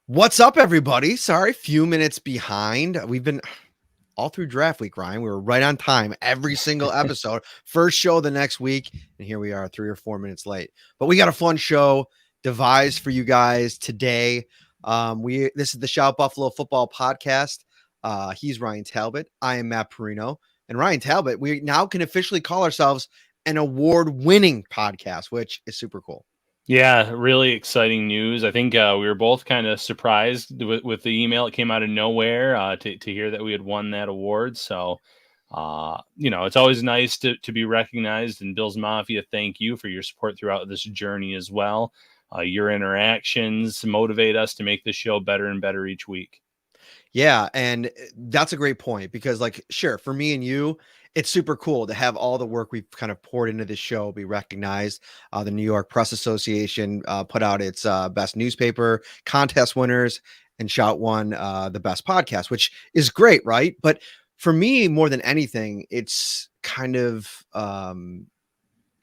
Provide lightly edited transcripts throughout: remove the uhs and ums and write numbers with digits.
What's up, everybody? Sorry, few minutes behind. We've been all through draft week, Ryan. We were right on time every single episode. First show the next week, and here we are 3 or 4 minutes late. But we got a fun show devised for you guys today. This is the Shout Buffalo Football Podcast. He's Ryan Talbot. I am Matt Parrino. And Ryan Talbot, we now can officially call ourselves an award-winning podcast, which is super cool. Yeah, really exciting news. I think we were both kind of surprised with the email. It came out of nowhere to hear that we had won that award. So, it's always nice to be recognized. And Bills Mafia, thank you for your support throughout this journey as well. Your interactions motivate us to make the show better and better each week. Yeah, and that's a great point because, like, sure, for me and you, it's super cool to have all the work we've kind of poured into this show be recognized. The New York Press Association put out its best newspaper contest winners, and Shout won the best podcast, which is great, right? But for me, more than anything, it's kind of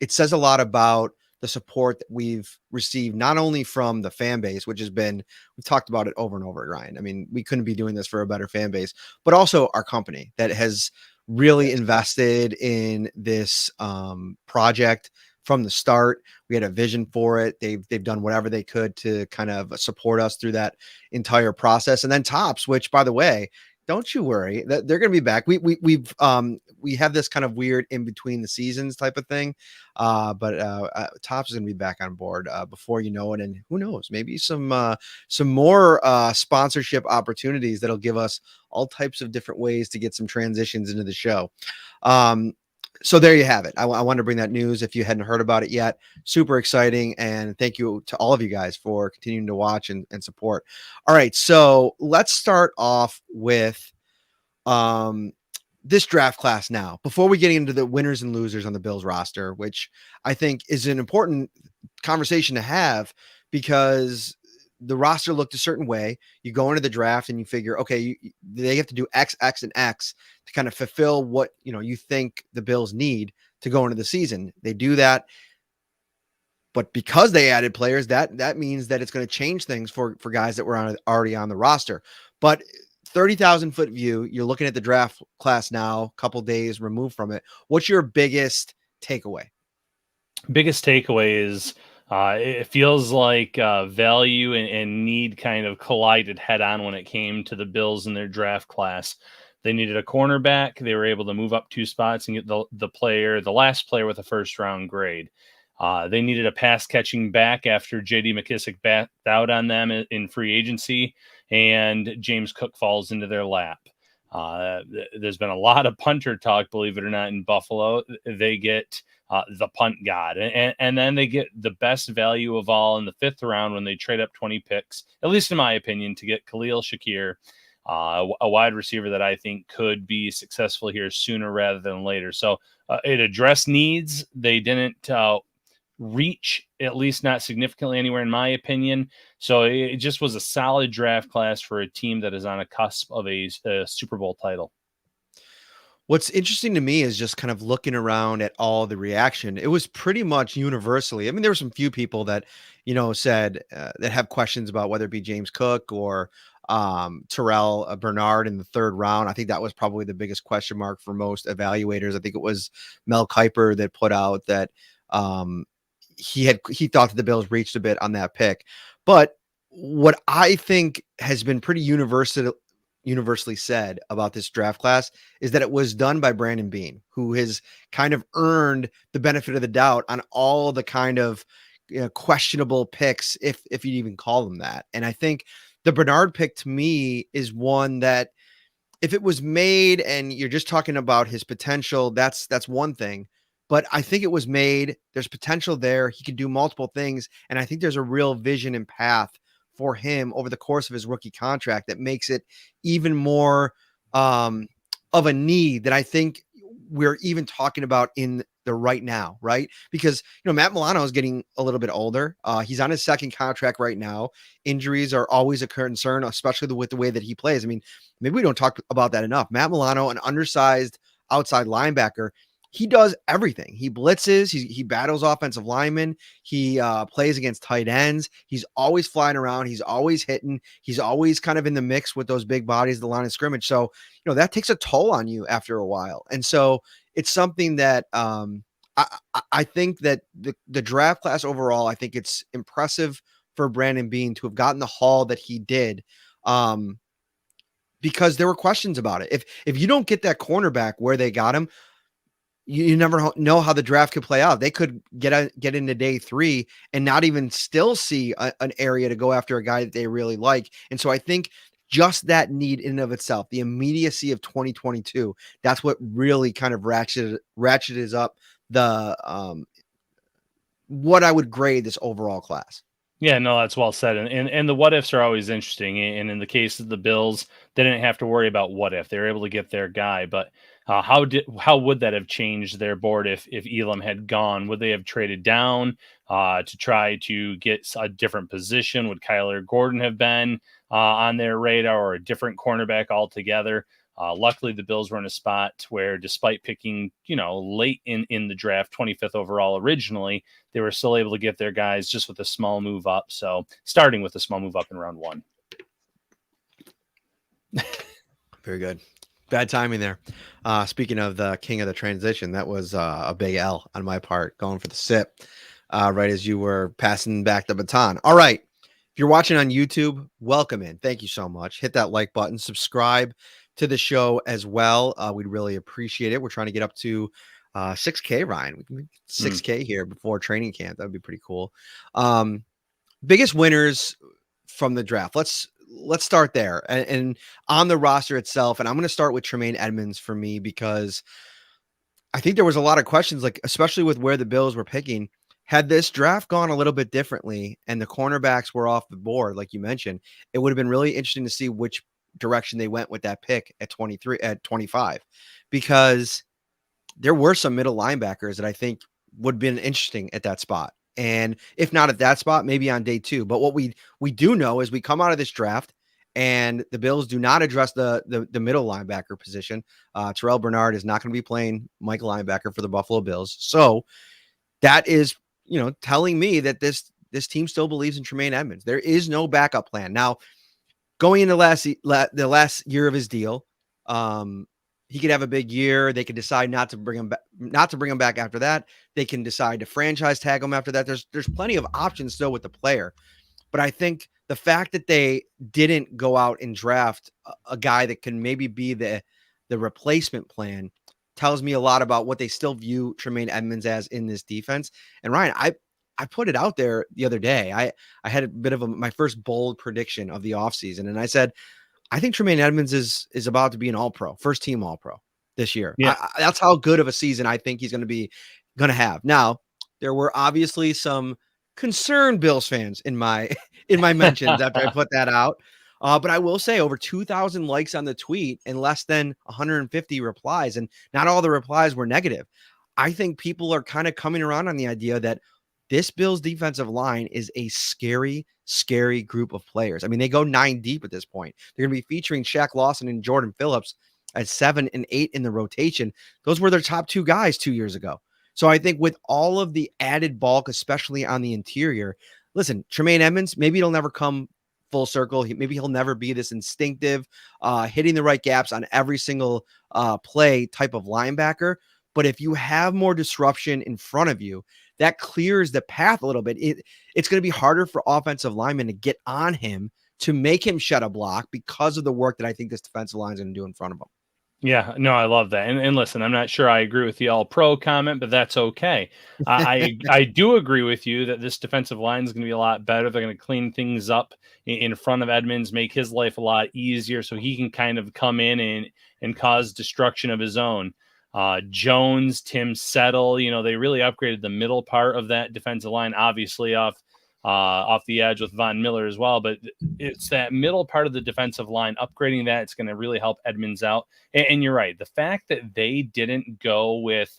it says a lot about the support that we've received, not only from the fan base, which has been, we've talked about it over and over, Ryan. I mean, we couldn't be doing this for a better fan base, but also our company that has really invested in this project from the start. We had a vision for it. They've done whatever they could to kind of support us through that entire process. And then Tops, which, by the way, don't you worry that they're going to be back. We have this kind of weird in between the seasons type of thing. But Tops is going to be back on board before you know it. And who knows, maybe some more sponsorship opportunities that'll give us all types of different ways to get some transitions into the show. So there you have it. I wanted to bring that news if you hadn't heard about it yet. Super exciting. And thank you to all of you guys for continuing to watch and support. All right. So let's start off with this draft class now, before we get into the winners and losers on the Bills roster, which I think is an important conversation to have because the roster looked a certain way. You go into the draft and you figure, okay, they have to do X, X, and X to kind of fulfill what, you think the Bills need to go into the season. They do that. But because they added players, that means that it's going to change things for guys that were already on the roster. But 30,000 foot view, you're looking at the draft class now, a couple days removed from it. What's your biggest takeaway? Biggest takeaway is it feels like value and need kind of collided head on when it came to the Bills and their draft class. They needed a cornerback. They were able to move up 2 spots and get the last player with a first round grade. They needed a pass catching back after J.D. McKissick backed out on them in free agency, and James Cook falls into their lap. There's been a lot of punter talk, believe it or not, in Buffalo. They get the punt god, and then they get the best value of all in the 5th round when they trade up 20 picks, at least in my opinion, to get Khalil Shakir, a wide receiver that I think could be successful here sooner rather than later. So it addressed needs. They didn't reach, at least not significantly anywhere, in my opinion. So it just was a solid draft class for a team that is on a cusp of a Super Bowl title. What's interesting to me is just kind of looking around at all the reaction. It was pretty much universally. I mean, there were some few people that, said that have questions about whether it be James Cook or Terrell Bernard in the 3rd round. I think that was probably the biggest question mark for most evaluators. I think it was Mel Kiper that put out that he thought that the Bills reached a bit on that pick. But what I think has been pretty universally said about this draft class is that it was done by Brandon Beane, who has kind of earned the benefit of the doubt on all the kind of questionable picks, if you'd even call them that. And I think the Bernard pick to me is one that if it was made and you're just talking about his potential, that's one thing. But I think it was made. There's potential there. He can do multiple things. And I think there's a real vision and path for him over the course of his rookie contract that makes it even more of a need that I think we're even talking about in the right now, right? Because, Matt Milano is getting a little bit older. He's on his 2nd contract right now. Injuries are always a concern, especially with the way that he plays. I mean, maybe we don't talk about that enough. Matt Milano, an undersized outside linebacker, he does everything. He blitzes, he battles offensive linemen, he plays against tight ends. He's always flying around, he's always hitting, he's always kind of in the mix with those big bodies, the line of scrimmage. So, that takes a toll on you after a while. And so it's something that I think that the draft class overall, I think it's impressive for Brandon Beane to have gotten the haul that he did. Because there were questions about it. If you don't get that cornerback where they got him, you never know how the draft could play out. They could get into day 3 and not even still see an area to go after a guy that they really like. And so I think just that need in and of itself, the immediacy of 2022, that's what really kind of ratcheted up the what I would grade this overall class. Yeah, no, that's well said. And the what ifs are always interesting. And in the case of the Bills, they didn't have to worry about what if. They were able to get their guy. But how would that have changed their board if Elam had gone? Would they have traded down to try to get a different position? Would Kyler Gordon have been on their radar, or a different cornerback altogether? Luckily, the Bills were in a spot where, despite picking, late in the draft, 25th overall originally, they were still able to get their guys just with a small move up. So, starting with a small move up in round 1. Very good. Bad timing there. Speaking of the king of the transition, that was a big L on my part, going for the sip right as you were passing back the baton. All right. If you're watching on YouTube, welcome in. Thank you so much. Hit that like button, subscribe to the show as well. We'd really appreciate it. We're trying to get up to 6K, Ryan. We can 6K here before training camp. That'd be pretty cool. Biggest winners from the draft. Let's start there and on the roster itself. And I'm going to start with Tremaine Edmunds for me, because I think there was a lot of questions, like especially with where the Bills were picking. Had this draft gone a little bit differently and the cornerbacks were off the board, like you mentioned, it would have been really interesting to see which direction they went with that pick at 25, because there were some middle linebackers that I think would have been interesting at that spot. And if not at that spot, maybe on day 2. But what we do know is we come out of this draft and the Bills do not address the middle linebacker position. Terrell Bernard is not going to be playing Michael linebacker for the Buffalo Bills. So that is, telling me that this team still believes in Tremaine Edmunds. There is no backup plan. Now, going into the last year of his deal, he could have a big year. They could decide not to bring him back after that. They can decide to franchise tag him after that. There's plenty of options still with the player. But I think the fact that they didn't go out and draft a guy that can maybe be the replacement plan tells me a lot about what they still view Tremaine Edmunds as in this defense. And Ryan, I put it out there the other day. I had a bit of my first bold prediction of the offseason, and I said, I think Tremaine Edmunds is about to be an all-pro, first team all-pro this year. Yeah. That's how good of a season I think he's going to have. Now, there were obviously some concerned Bills fans in my mentions after I put that out. But I will say, over 2,000 likes on the tweet and less than 150 replies, and not all the replies were negative. I think people are kind of coming around on the idea that this Bills defensive line is a scary, scary group of players. I mean, they go 9 deep at this point. They're going to be featuring Shaq Lawson and Jordan Phillips at 7 and 8 in the rotation. Those were their top 2 guys 2 years ago. So I think with all of the added bulk, especially on the interior, listen, Tremaine Edmunds, maybe it'll never come full circle. Maybe he'll never be this instinctive, hitting the right gaps on every single play type of linebacker. But if you have more disruption in front of you, that clears the path a little bit. It's going to be harder for offensive linemen to get on him to make him shed a block because of the work that I think this defensive line is going to do in front of him. Yeah, no, I love that. And listen, I'm not sure I agree with the all-pro comment, but that's okay. I do agree with you that this defensive line is going to be a lot better. They're going to clean things up in front of Edmunds, make his life a lot easier so he can kind of come in and cause destruction of his own. Jones, Tim Settle, they really upgraded the middle part of that defensive line, obviously off the edge with Von Miller as well. But it's that middle part of the defensive line, upgrading that, it's going to really help Edmunds out. And you're right. The fact that they didn't go with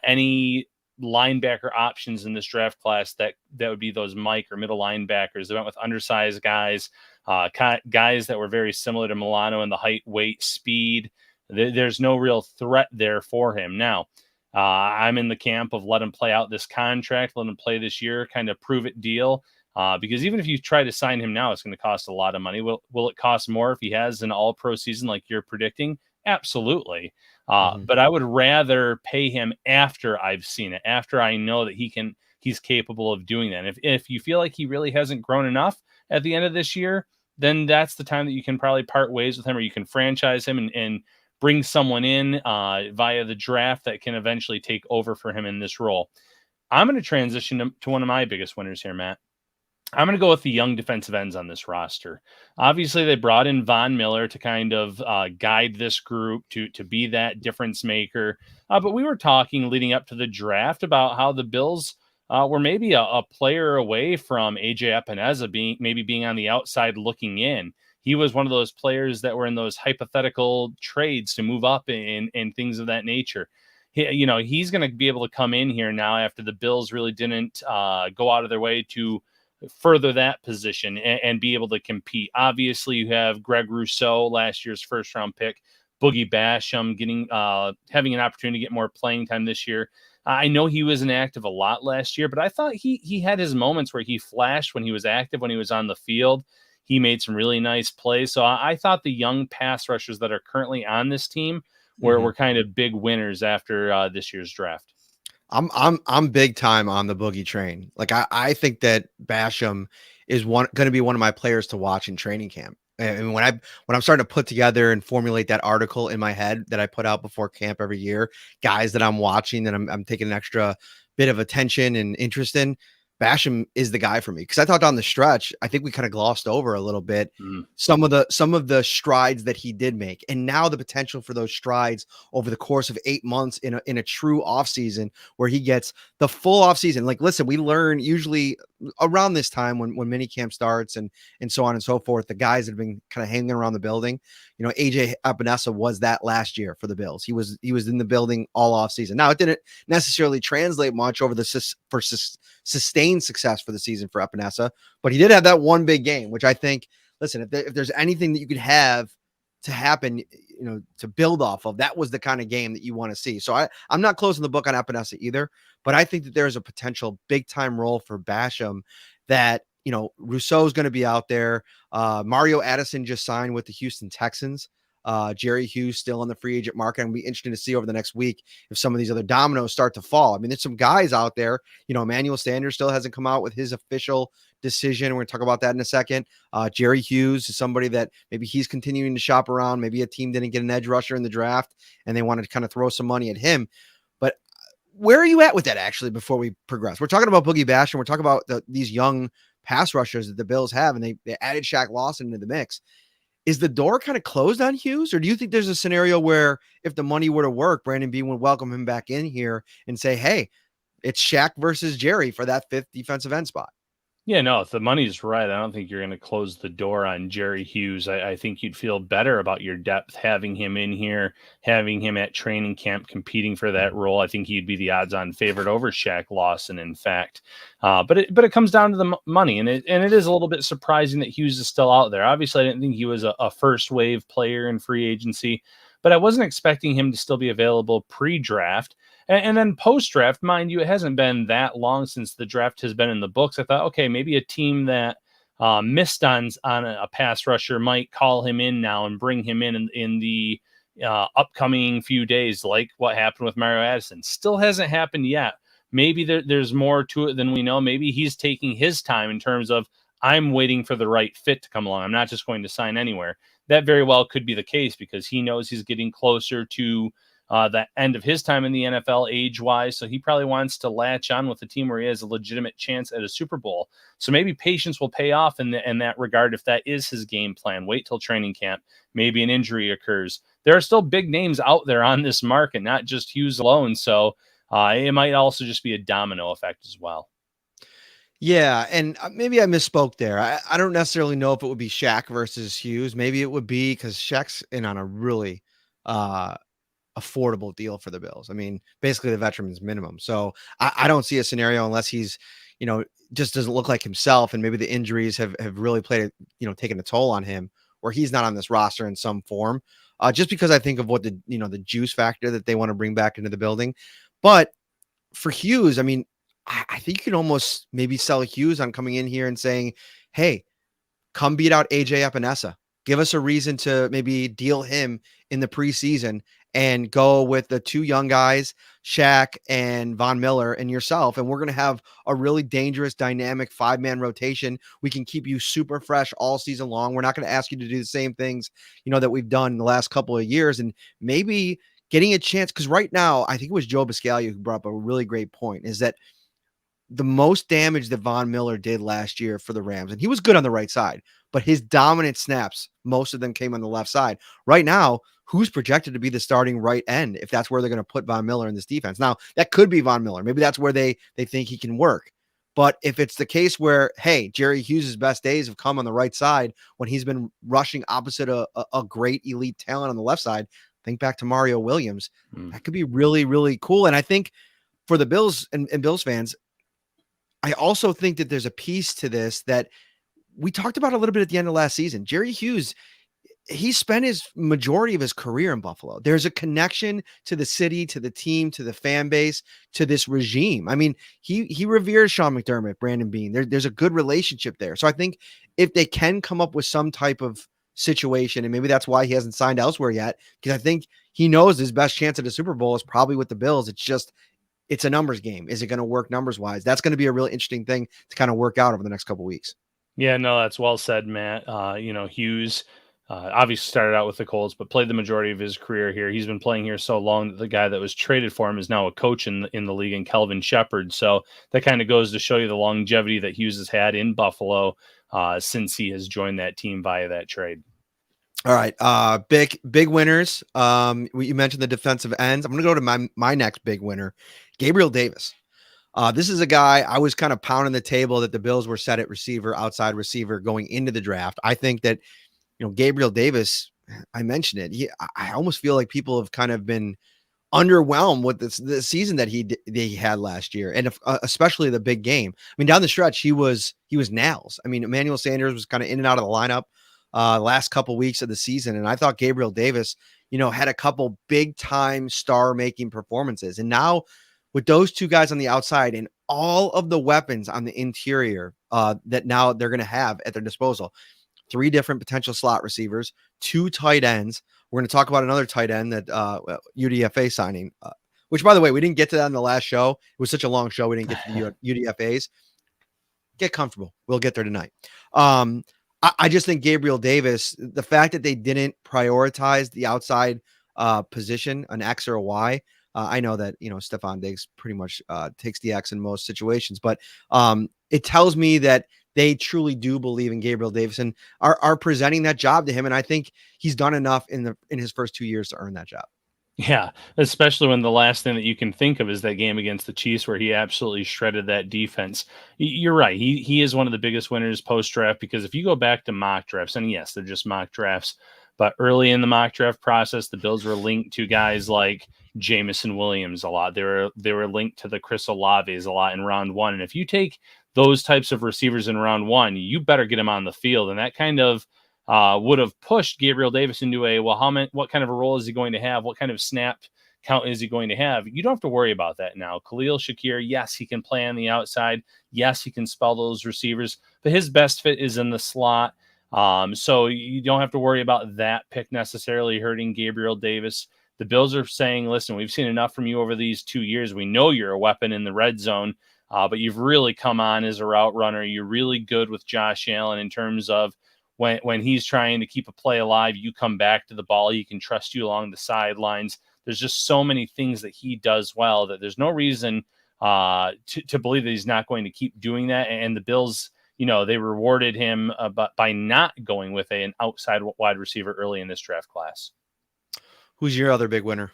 any linebacker options in this draft class that would be those Mike or middle linebackers. They went with undersized guys, guys that were very similar to Milano in the height, weight, speed. There's no real threat there for him. Now, I'm in the camp of let him play out this contract, let him play this year, kind of prove it deal. Because even if you try to sign him now, it's going to cost a lot of money. Will it cost more if he has an all pro season like you're predicting? Absolutely. Mhm. But I would rather pay him after I've seen it, after I know that he's capable of doing that. And if you feel like he really hasn't grown enough at the end of this year, then that's the time that you can probably part ways with him, or you can franchise him and bring someone in via the draft that can eventually take over for him in this role. I'm going to transition to one of my biggest winners here, Matt. I'm going to go with the young defensive ends on this roster. Obviously, they brought in Von Miller to kind of guide this group to be that difference maker. But we were talking leading up to the draft about how the Bills were maybe a player away from AJ Epineza being on the outside looking in. He was one of those players that were in those hypothetical trades to move up and things of that nature. He's going to be able to come in here now after the Bills really didn't go out of their way to further that position and be able to compete. Obviously, you have Greg Rousseau, last year's first round pick, Boogie Basham having an opportunity to get more playing time this year. I know he was inactive a lot last year, but I thought he had his moments where he flashed when he was active, when he was on the field. He made some really nice plays. So I thought the young pass rushers that are currently on this team were Mhm. kind of big winners after this year's draft. I'm big time on the Boogie train. Like I think that Basham is going to be one of my players to watch in training camp. And when I'm starting to put together and formulate that article in my head that I put out before camp every year, guys that I'm watching that I'm taking an extra bit of attention and interest in, Basham is the guy for me. Because I thought down the stretch, I think we kind of glossed over a little bit Mm. some of the strides that he did make, and now the potential for those strides over the course of 8 months in a true offseason where he gets the full offseason. Like, listen, we learn usually around this time when mini camp starts and so on and so forth. The guys that have been kind of hanging around the building, AJ Epinesa was that last year for the Bills. He was in the building all offseason. Now it didn't necessarily translate much over sustained success for the season for Epinesa, but he did have that one big game, which I think, listen, if there's anything that you could have to happen, to build off of, that was the kind of game that you want to see. So I'm not closing the book on Epinesa either, but I think that there is a potential big time role for Basham that, Rousseau's going to be out there. Mario Addison just signed with the Houston Texans. Jerry Hughes still on the free agent market. And it'll be interesting to see over the next week if some of these other dominoes start to fall. I mean, there's some guys out there. Emmanuel Sanders still hasn't come out with his official decision. We're going to talk about that in a second. Jerry Hughes is somebody that maybe he's continuing to shop around. Maybe a team didn't get an edge rusher in the draft and they wanted to kind of throw some money at him. But where are you at with that, actually, before we progress? We're talking about Boogie Bash and we're talking about these young pass rushers that the Bills have, and they added Shaq Lawson into the mix. Is the door kind of closed on Hughes, or do you think there's a scenario where if the money were to work, Brandon Beane would welcome him back in here and say, hey, it's Shaq versus Jerry for that fifth defensive end spot? Yeah, no, if the money's right, I don't think you're going to close the door on Jerry Hughes. I think you'd feel better about your depth having him in here, having him at training camp competing for that role. I think he'd be the odds-on favorite over Shaq Lawson, in fact. But it comes down to the money, and it is a little bit surprising that Hughes is still out there. Obviously, I didn't think he was a first wave player in free agency, but I wasn't expecting him to still be available pre-draft. And then post draft, mind you, it hasn't been that long since the draft has been in the books. I thought, okay, maybe a team that missed on a pass rusher might call him in now and bring him in the upcoming few days, like what happened with Mario Addison. Still hasn't happened yet. Maybe there's more to it than we know. Maybe he's taking his time in terms of, I'm waiting for the right fit to come along. I'm not just going to sign anywhere. That very well could be the case because he knows he's getting closer to the end of his time in the NFL age-wise. So he probably wants to latch on with a team where he has a legitimate chance at a Super Bowl. So maybe patience will pay off in that regard if that is his game plan. Wait till training camp. Maybe an injury occurs. There are still big names out there on this market, not just Hughes alone. So it might also just be a domino effect as well. Yeah, and maybe I misspoke there. I don't necessarily know if it would be Shaq versus Hughes. Maybe it would be because Shaq's in on a really uh, affordable deal for the Bills. I mean, basically the veteran's minimum. So I don't see a scenario unless he's, just doesn't look like himself, and maybe the injuries have really taken a toll on him, where he's not on this roster in some form. Just because I think of what the juice factor that they want to bring back into the building. But for Hughes, I mean, I think you can almost maybe sell Hughes on coming in here and saying, hey, come beat out AJ Epinesa. Give us a reason to maybe deal him in the preseason and go with the two young guys, Shaq and Von Miller and yourself. And we're going to have a really dangerous, dynamic 5-man rotation. We can keep you super fresh all season long. We're not going to ask you to do the same things, that we've done the last couple of years. And maybe getting a chance, because right now, I think it was Joe Biscaglia who brought up a really great point, is that the most damage that Von Miller did last year for the Rams, and he was good on the right side, but his dominant snaps, most of them came on the left side. Right now, who's projected to be the starting right end if that's where they're going to put Von Miller in this defense? Now, that could be Von Miller. Maybe that's where they think he can work. But if it's the case where, hey, Jerry Hughes' best days have come on the right side when he's been rushing opposite a great elite talent on the left side, think back to Mario Williams. That could be really, really cool. And I think for the Bills and Bills fans, I also think that there's a piece to this that we talked about a little bit at the end of last season. Jerry Hughes, he spent his majority of his career in Buffalo. There's a connection to the city, to the team, to the fan base, to this regime. I mean, he reveres Sean McDermott, Brandon Beane. There's a good relationship there. So I think if they can come up with some type of situation, and maybe that's why he hasn't signed elsewhere yet, because I think he knows his best chance at a Super Bowl is probably with the Bills. It's a numbers game. Is it going to work numbers wise? That's going to be a really interesting thing to kind of work out over the next couple of weeks. Yeah, no, that's well said, Matt. Hughes obviously started out with the Colts, but played the majority of his career here. He's been playing here so long that the guy that was traded for him is now a coach in the league, in Kelvin Shepard. So that kind of goes to show you the longevity that Hughes has had in Buffalo since he has joined that team via that trade. All right. Big winners. You mentioned the defensive ends. I'm going to go to my next big winner, Gabriel Davis. This is a guy I was kind of pounding the table that the Bills were set at receiver, outside receiver going into the draft. I think that, Gabriel Davis, I mentioned it. I almost feel like people have kind of been underwhelmed with the season that he had last year, and especially the big game. I mean, down the stretch, he was nails. I mean, Emmanuel Sanders was kind of in and out of the lineup last couple weeks of the season, and I thought Gabriel Davis, had a couple big time star making performances, and now with those two guys on the outside and all of the weapons on the interior that now they're going to have at their disposal, 3 different potential slot receivers, 2 tight ends. We're going to talk about another tight end that UDFA signing, which, by the way, we didn't get to that in the last show. It was such a long show. We didn't get to the UDFAs. Get comfortable. We'll get there tonight. I just think Gabriel Davis, the fact that they didn't prioritize the outside position, an X or a Y. I know that, Stephon Diggs pretty much takes the X in most situations, but it tells me that they truly do believe in Gabriel Davis and are presenting that job to him. And I think he's done enough in his first 2 years to earn that job. Yeah, especially when the last thing that you can think of is that game against the Chiefs where he absolutely shredded that defense. You're right. He is one of the biggest winners post-draft, because if you go back to mock drafts, and yes, they're just mock drafts, but early in the mock draft process, the Bills were linked to guys like Jamison Williams a lot. They were linked to the Chris Olaves a lot in round 1. And if you take those types of receivers in round 1, you better get them on the field. And that kind of would have pushed Gabriel Davis into what kind of a role is he going to have? What kind of snap count is he going to have? You don't have to worry about that now. Khalil Shakir, yes, he can play on the outside. Yes, he can spell those receivers, but his best fit is in the slot. So you don't have to worry about that pick necessarily hurting Gabriel Davis. The Bills are saying, listen, we've seen enough from you over these 2 years. We know you're a weapon in the red zone, but you've really come on as a route runner. You're really good with Josh Allen in terms of when he's trying to keep a play alive, you come back to the ball. He can trust you along the sidelines. There's just so many things that he does well that there's no reason to believe that he's not going to keep doing that. And the Bills, they rewarded him by not going with an outside wide receiver early in this draft class. Who's your other big winner?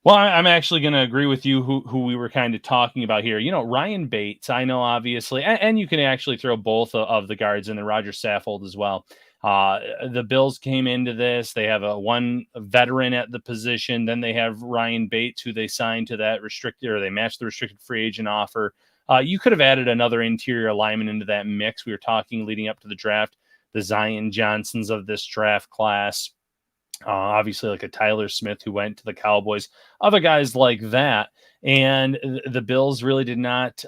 Well, I'm actually going to agree with you who we were kind of talking about here. Ryan Bates, I know, obviously, and you can actually throw both of the guards in, the Roger Saffold as well. The Bills came into this. They have one veteran at the position. Then they have Ryan Bates, who they signed to that they matched the restricted free agent offer. You could have added another interior lineman into that mix. We were talking leading up to the draft, the Zion Johnsons of this draft class. Obviously like a Tyler Smith who went to the Cowboys, other guys like that. And the Bills really did not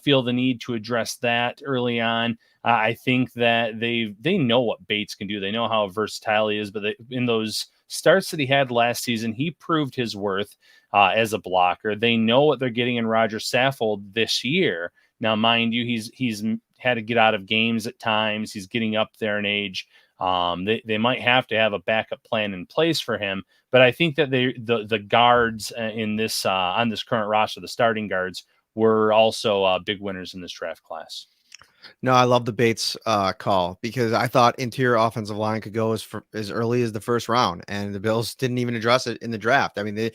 feel the need to address that early on. I think that they know what Bates can do. They know how versatile he is. But in those starts that he had last season, he proved his worth as a blocker. They know what they're getting in Roger Saffold this year. Now, mind you, he's had to get out of games at times. He's getting up there in age. They might have to have a backup plan in place for him, but I think that the guards in this on this current roster, the starting guards, were also big winners in this draft class. No, I love the Bates call because I thought interior offensive line could go as early as the first round, and the Bills didn't even address it in the draft. I mean, they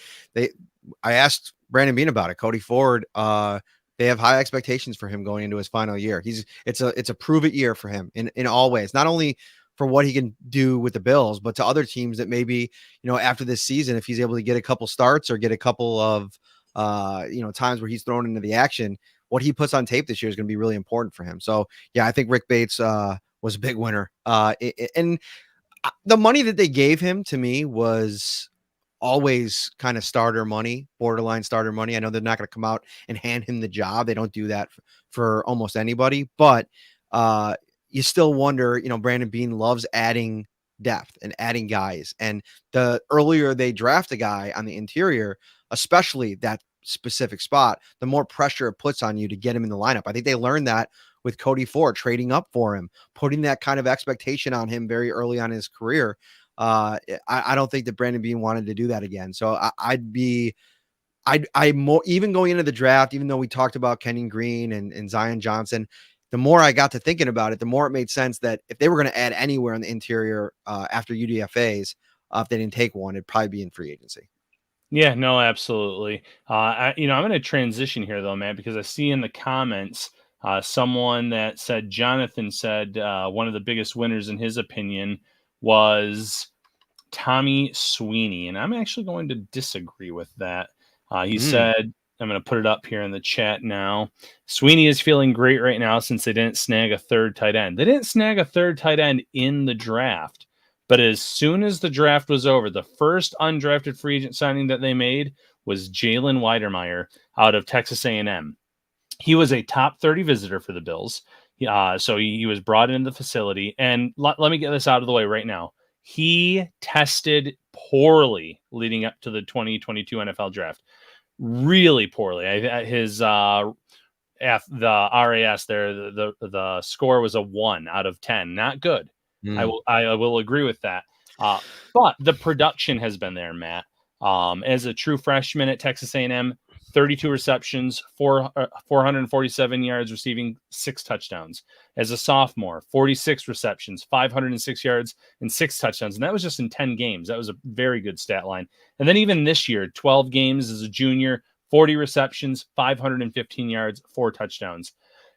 I asked Brandon Bean about it. Cody Ford, they have high expectations for him going into his final year. It's a prove it year for him in all ways, not only for what he can do with the Bills, but to other teams that maybe, after this season, if he's able to get a couple starts or get a couple of times where he's thrown into the action, what he puts on tape this year is going to be really important for him. So yeah, I think Rick Bates was a big winner. And the money that they gave him to me was always kind of starter money, borderline starter money. I know they're not going to come out and hand him the job. They don't do that for almost anybody, but you still wonder, Brandon Bean loves adding depth and adding guys. And the earlier they draft a guy on the interior, especially that specific spot, the more pressure it puts on you to get him in the lineup. I think they learned that with Cody Ford, trading up for him, putting that kind of expectation on him very early on in his career. I don't think that Brandon Bean wanted to do that again. So I more, even going into the draft, even though we talked about Kenyon Green and Zion Johnson, the more I got to thinking about it, the more it made sense that if they were going to add anywhere in the interior after UDFAs, if they didn't take one, it'd probably be in free agency. Yeah, no, absolutely. I'm going to transition here though, Matt, because I see in the comments someone that said Jonathan said one of the biggest winners in his opinion was Tommy Sweeney, and I'm actually going to disagree with that. He said, I'm going to put it up here in the chat now. Sweeney is feeling great right now since they didn't snag a third tight end. They didn't snag a third tight end in the draft. But as soon as the draft was over, the first undrafted free agent signing that they made was Jalen Weidermeyer out of Texas A&M. He was a top 30 visitor for the Bills. So he was brought into the facility. And let me get this out of the way right now. He tested poorly leading up to the 2022 NFL draft. Really poorly. The RAS there, the score was a 1 out of 10. Not good. I will agree with that. But the production has been there, Matt. As a true freshman at Texas A&M, 32 receptions, 447 yards receiving, 6 touchdowns. As a sophomore, 46 receptions, 506 yards, and 6 touchdowns. And that was just in 10 games. That was a very good stat line. And then even this year, 12 games as a junior, 40 receptions, 515 yards, 4 touchdowns.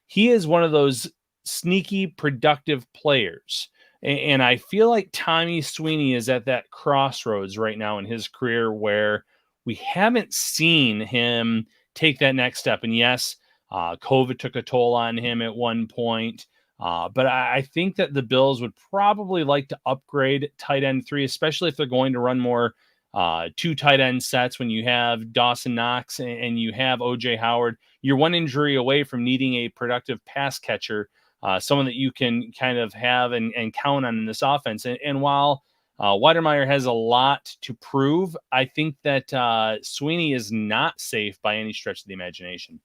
He is one of those sneaky, productive players. And I feel like Tommy Sweeney is at that crossroads right now in his career where we haven't seen him take that next step. And yes, COVID took a toll on him at one point. But I think that the Bills would probably like to upgrade tight end 3, especially if they're going to run more 2 tight end sets. When you have Dawson Knox and you have OJ Howard, you're one injury away from needing a productive pass catcher, someone that you can kind of have and count on in this offense. And while Weidermeyer has a lot to prove, I think that Sweeney is not safe by any stretch of the imagination.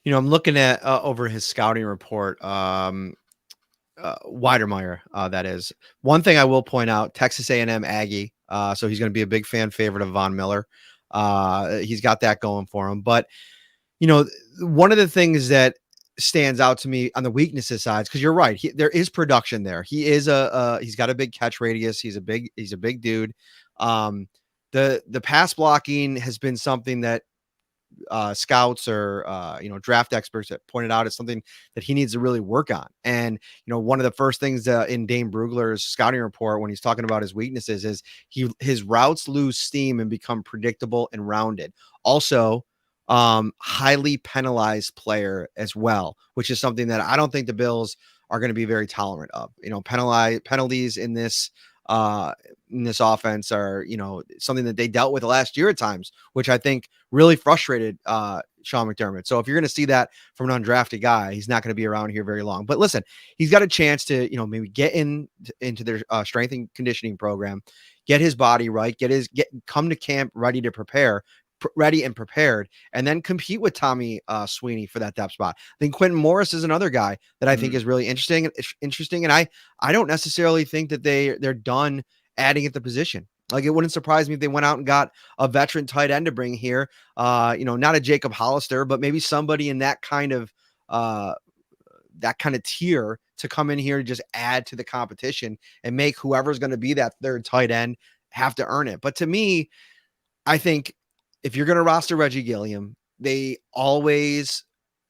I'm looking at over his scouting report, Weidermeyer, that is. One thing I will point out, Texas A&M Aggie, so he's going to be a big fan favorite of Von Miller. He's got that going for him. But, one of the things that stands out to me on the weaknesses sides, because you're right, there is production there. He is he's got a big catch radius. He's a big dude. The pass blocking has been something that scouts or draft experts that pointed out as something that he needs to really work on. And one of the first things in Dane Brugler's scouting report when he's talking about his weaknesses is his routes lose steam and become predictable and rounded. Also, highly penalized player as well, which is something that I don't think the Bills are going to be very tolerant of. Penalties in this in this offense are, something that they dealt with last year at times, which I think really frustrated Sean McDermott. So if you're going to see that from an undrafted guy, he's not going to be around here very long. But listen, he's got a chance to, maybe get into their strength and conditioning program, get his body right, come to camp ready to prepare, ready and prepared, and then compete with Tommy Sweeney for that depth spot. I think Quentin Morris is another guy that I think is really interesting. And I don't necessarily think that they're done adding at the position. Like, it wouldn't surprise me if they went out and got a veteran tight end to bring here. Not a Jacob Hollister, but maybe somebody in that kind of tier to come in here to just add to the competition and make whoever's going to be that third tight end have to earn it. But to me, I think if you're going to roster Reggie Gilliam, they always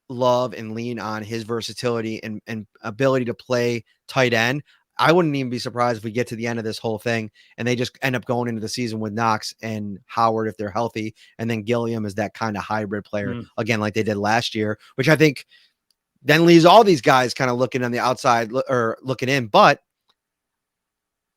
love and lean on his versatility and ability to play tight end. I wouldn't even be surprised if we get to the end of this whole thing and they just end up going into the season with Knox and Howard if they're healthy, and then Gilliam is that kind of hybrid player again, like they did last year, which I think then leaves all these guys kind of looking on the outside or looking in. But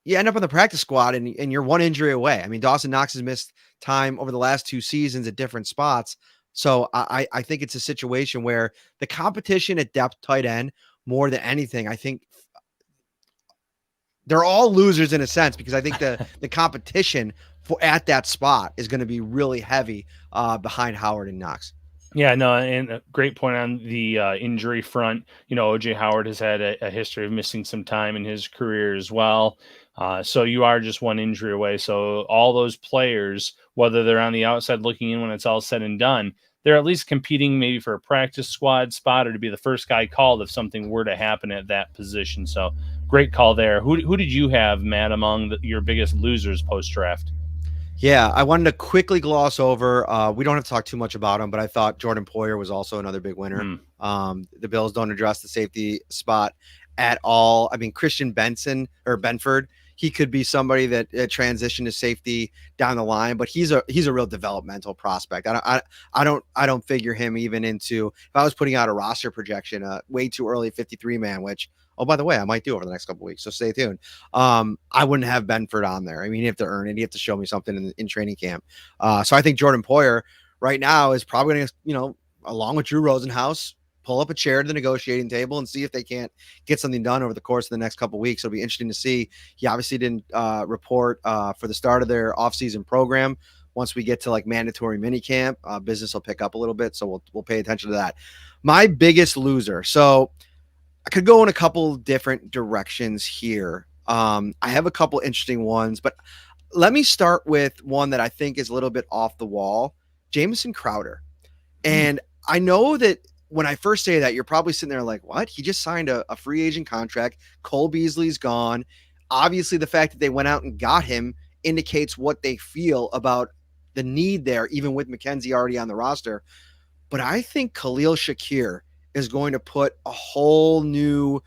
you end up on the practice squad and you're one injury away. I mean, Dawson Knox has missed time over the last 2 seasons at different spots. So I think it's a situation where the competition at depth tight end, more than anything, I think they're all losers in a sense, because I think the competition at that spot is going to be really heavy behind Howard and Knox. Yeah, no, and a great point on the injury front. OJ Howard has had a history of missing some time in his career as well. So you are just one injury away. So all those players, whether they're on the outside looking in when it's all said and done, they're at least competing maybe for a practice squad spot or to be the first guy called if something were to happen at that position. So great call there. Who did you have, Matt, among your biggest losers post-draft? Yeah, I wanted to quickly gloss over. We don't have to talk too much about him, but I thought Jordan Poyer was also another big winner. The Bills don't address the safety spot at all. I mean, Christian Benford, he could be somebody that transitioned to safety down the line, but he's a real developmental prospect. I don't figure him even into, if I was putting out a roster projection, way too early 53 man, which, oh, by the way, I might do over the next couple of weeks, so stay tuned. I wouldn't have Benford on there. I mean, you have to earn it. You have to show me something in training camp. So I think Jordan Poyer right now is probably going to, along with Drew Rosenhaus, pull up a chair to the negotiating table and see if they can't get something done over the course of the next couple of weeks. It'll be interesting to see. He obviously didn't report for the start of their offseason program. Once we get to like mandatory minicamp, business will pick up a little bit. So we'll pay attention to that. My biggest loser. So I could go in a couple different directions here. I have a couple interesting ones, but let me start with one that I think is a little bit off the wall. Jamison Crowder. And I know that when I first say that, you're probably sitting there like, what? He just signed a free agent contract. Cole Beasley's gone. Obviously, the fact that they went out and got him indicates what they feel about the need there, even with McKenzie already on the roster. But I think Khalil Shakir is going to put a whole new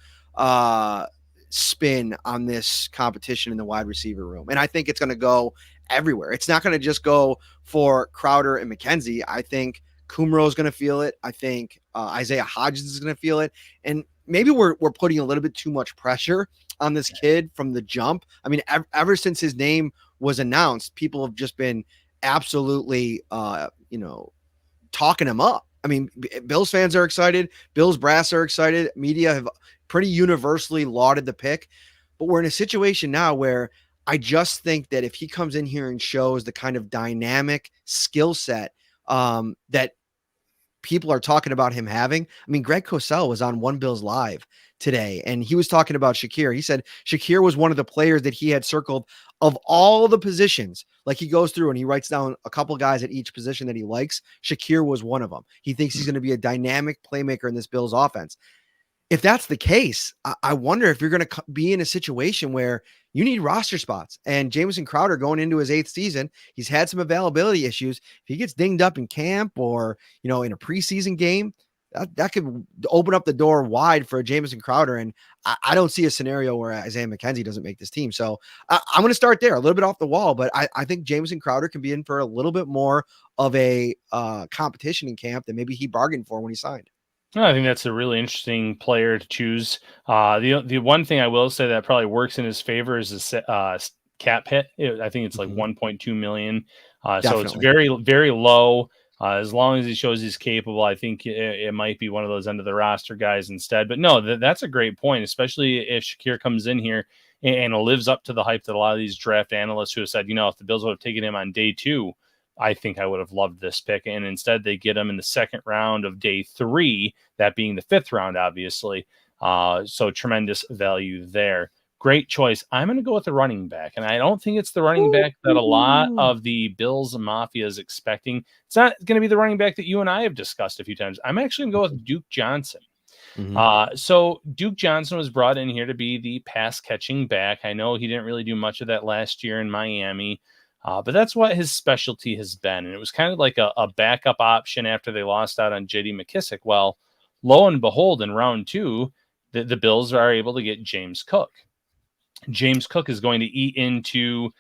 spin on this competition in the wide receiver room. And I think it's going to go everywhere. It's not going to just go for Crowder and McKenzie. I think Kumro is going to feel it. I think Isaiah Hodgins is going to feel it. And maybe we're putting a little bit too much pressure on this kid from the jump. I mean, ever since his name was announced, people have just been absolutely, talking him up. I mean, Bills fans are excited. Bills brass are excited. Media have pretty universally lauded the pick. But we're in a situation now where I just think that if he comes in here and shows the kind of dynamic skill set that people are talking about him having. I mean, Greg Cosell was on One Bills Live today, and he was talking about Shakir. He said Shakir was one of the players that he had circled of all the positions. Like, he goes through and he writes down a couple guys at each position that he likes. Shakir was one of them. He thinks he's going to be a dynamic playmaker in this Bills offense. If that's the case, I wonder if you're going to be in a situation where you need roster spots. And Jamison Crowder, going into his 8th season, he's had some availability issues. If he gets dinged up in camp or, in a preseason game, that could open up the door wide for Jamison Crowder. And I don't see a scenario where Isaiah McKenzie doesn't make this team. So I'm going to start there, a little bit off the wall, but I think Jamison Crowder can be in for a little bit more of a competition in camp than maybe he bargained for when he signed. No, I think that's a really interesting player to choose. The one thing I will say that probably works in his favor is his cap hit. I think it's like Mhm. 1.2 million. So it's Definitely. very very low. As long as he shows he's capable, I think it might be one of those end of the roster guys instead. But no, that's a great point, especially if Shakir comes in here and lives up to the hype that a lot of these draft analysts who have said, if the Bills would have taken him on day 2, I think I would have loved this pick. And instead, they get him in the second round of day 3, that being the 5th round, obviously. So tremendous value there. Great choice. I'm going to go with the running back, and I don't think it's the running back that a lot Ooh. of the Bills Mafia is expecting. It's not going to be the running back that you and I have discussed a few times. I'm actually going to go with Duke Johnson. Mhm. So Duke Johnson was brought in here to be the pass catching back. I know he didn't really do much of that last year in Miami, but that's what his specialty has been. And it was kind of like a backup option after they lost out on JD McKissick. Well, lo and behold, in round 2, the Bills are able to get James Cook. James Cook is going to eat into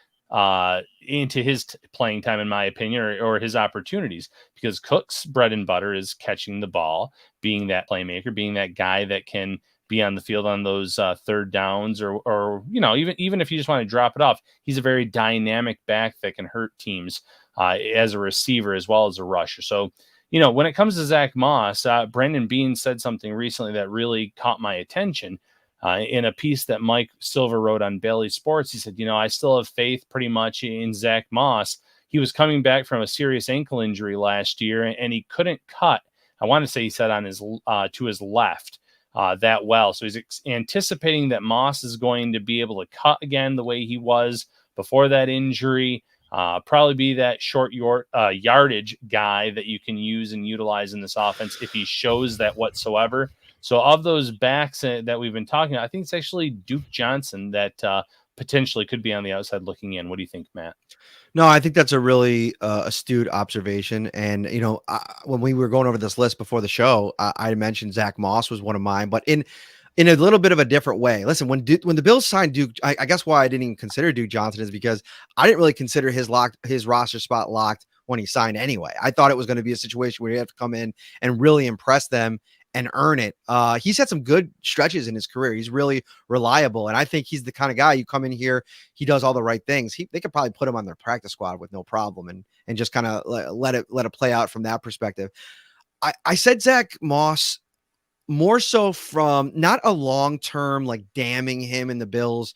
his playing time, in my opinion, or his opportunities, because Cook's bread and butter is catching the ball, being that playmaker, being that guy that can be on the field on those third downs, or even if you just want to drop it off, he's a very dynamic back that can hurt teams as a receiver as well as a rusher. So, when it comes to Zach Moss, Brandon Beane said something recently that really caught my attention. In a piece that Mike Silver wrote on Bailey Sports, he said, I still have faith pretty much in Zach Moss. He was coming back from a serious ankle injury last year, and he couldn't cut. I want to say he said on his to his left that well. So he's anticipating that Moss is going to be able to cut again the way he was before that injury. Probably be that short yardage guy that you can use and utilize in this offense if he shows that whatsoever. So of those backs that we've been talking about, I think it's actually Duke Johnson that potentially could be on the outside looking in. What do you think, Matt? No, I think that's a really astute observation. And when we were going over this list before the show, I mentioned Zach Moss was one of mine, but in a little bit of a different way. Listen, when the Bills signed Duke, I guess why I didn't even consider Duke Johnson is because I didn't really consider his roster spot locked when he signed anyway. I thought it was going to be a situation where he had to come in and really impress them and earn it. He's had some good stretches in his career. He's really reliable, and I think he's the kind of guy you come in here, he does all the right things. They could probably put him on their practice squad with no problem, and just kind of let it play out from that perspective. I said Zach Moss more so from not a long-term, like damning him in the Bills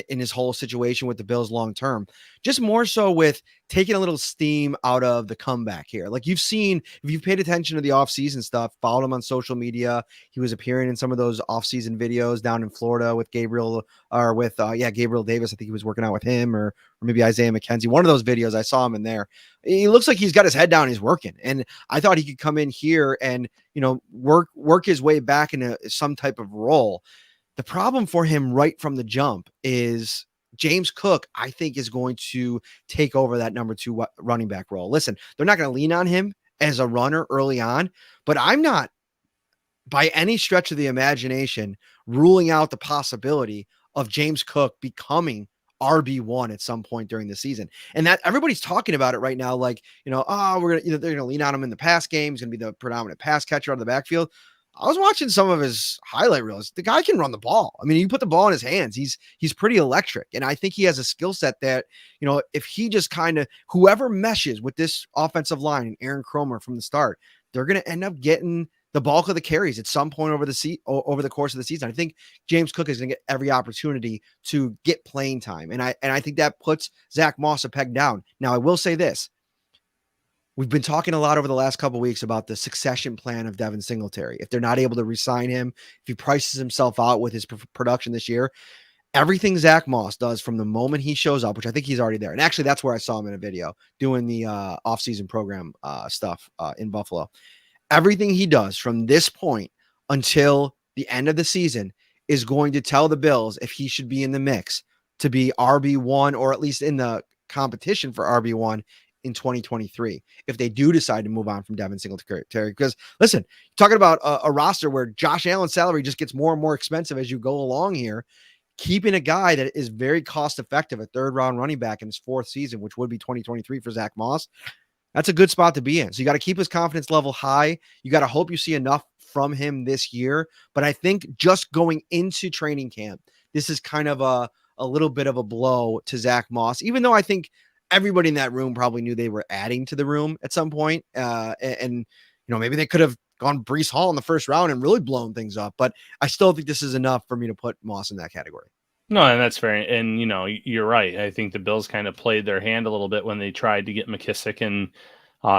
in his whole situation with the Bills long-term, just more so with taking a little steam out of the comeback here. Like you've seen, if you've paid attention to the off-season stuff, followed him on social media, he was appearing in some of those off-season videos down in Florida with Gabriel Davis. I think he was working out with him or maybe Isaiah McKenzie. One of those videos I saw him in there. He looks like he's got his head down. He's working. And I thought he could come in here and, work his way back into some type of role. The problem for him right from the jump is James Cook, I think, is going to take over that number 2 running back role. Listen, they're not going to lean on him as a runner early on, but I'm not by any stretch of the imagination ruling out the possibility of James Cook becoming RB1 at some point during the season. And that everybody's talking about it right now. Like, they're going to lean on him in the pass game. He's going to be the predominant pass catcher out of the backfield. I was watching some of his highlight reels. The guy can run the ball. I mean, you put the ball in his hands. He's pretty electric. And I think he has a skill set that, if he just kind of, whoever meshes with this offensive line and Aaron Cromer from the start, they're going to end up getting the bulk of the carries at some point over the course of the season. I think James Cook is going to get every opportunity to get playing time. And I think that puts Zach Moss a peg down. Now, I will say this. We've been talking a lot over the last couple of weeks about the succession plan of Devin Singletary. If they're not able to re-sign him, if he prices himself out with his production this year, everything Zach Moss does from the moment he shows up, which I think he's already there. And actually, that's where I saw him in a video doing the off-season program stuff in Buffalo. Everything he does from this point until the end of the season is going to tell the Bills if he should be in the mix to be RB1 or at least in the competition for RB1 in 2023 if they do decide to move on from Devin Singletary. Because listen, talking about a roster where Josh Allen's salary just gets more and more expensive as you go along here, keeping a guy that is very cost effective, a 3rd round running back in his 4th season, which would be 2023 for Zach Moss, that's a good spot to be in. So you got to keep his confidence level high. You got to hope you see enough from him this year, but I think just going into training camp, this is kind of a little bit of a blow to Zach Moss, even though I think everybody in that room probably knew they were adding to the room at some point. And maybe they could have gone Breece Hall in the first round and really blown things up, but I still think this is enough for me to put Moss in that category. No, and that's fair. And, you're right. I think the Bills kind of played their hand a little bit when they tried to get McKissick, and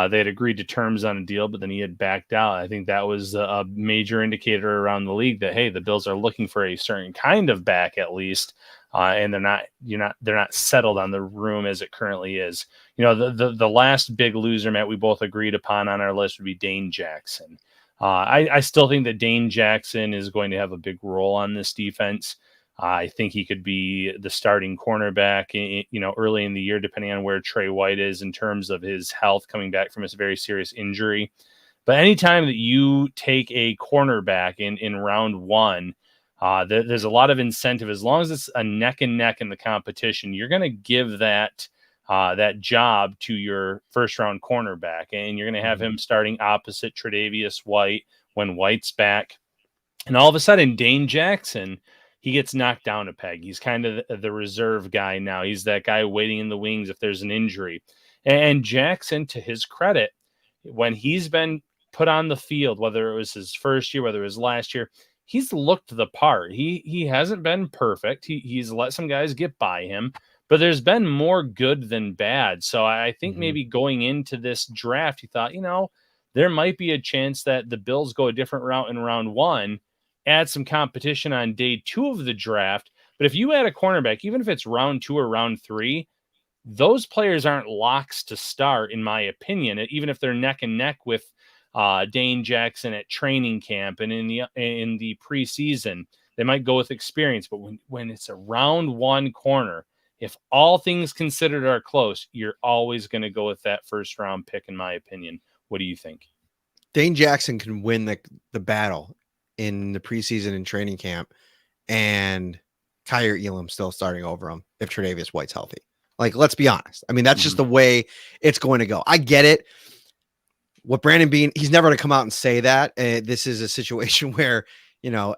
they had agreed to terms on a deal, but then he had backed out. I think that was a major indicator around the league that, hey, the Bills are looking for a certain kind of back at least. And they're not settled on the room as it currently is. The last big loser, Matt, we both agreed upon on our list would be Dane Jackson. I still think that Dane Jackson is going to have a big role on this defense. I think he could be the starting cornerback, early in the year, depending on where Trey White is in terms of his health coming back from his very serious injury. But anytime that you take a cornerback in round one, there's a lot of incentive. As long as it's a neck and neck in the competition, you're going to give that job to your first round cornerback, and you're going to have him starting opposite Tre'Davious White when White's back. And all of a sudden, Dane Jackson, he gets knocked down a peg. He's kind of the reserve guy now. He's that guy waiting in the wings if there's an injury. And Jackson, to his credit, when he's been put on the field, whether it was his first year, whether it was last year, he's looked the part. He hasn't been perfect. He's let some guys get by him, but there's been more good than bad. So I think maybe going into this draft, he thought, there might be a chance that the Bills go a different route in round one, add some competition on day two of the draft. But if you add a cornerback, even if it's round 2 or round 3, those players aren't locks to start, in my opinion, even if they're neck and neck with Dane Jackson at training camp and in the preseason. They might go with experience, but when it's a round 1 corner, if all things considered are close, you're always going to go with that first round pick, in my opinion. What do you think? Dane Jackson can win the battle in the preseason and training camp, and Kyer Elam still starting over him if Tre'Davious White's healthy. Like, let's be honest. I mean, that's just the way it's going to go. I get it. What Brandon Beane, he's never going to come out and say that. This is a situation where,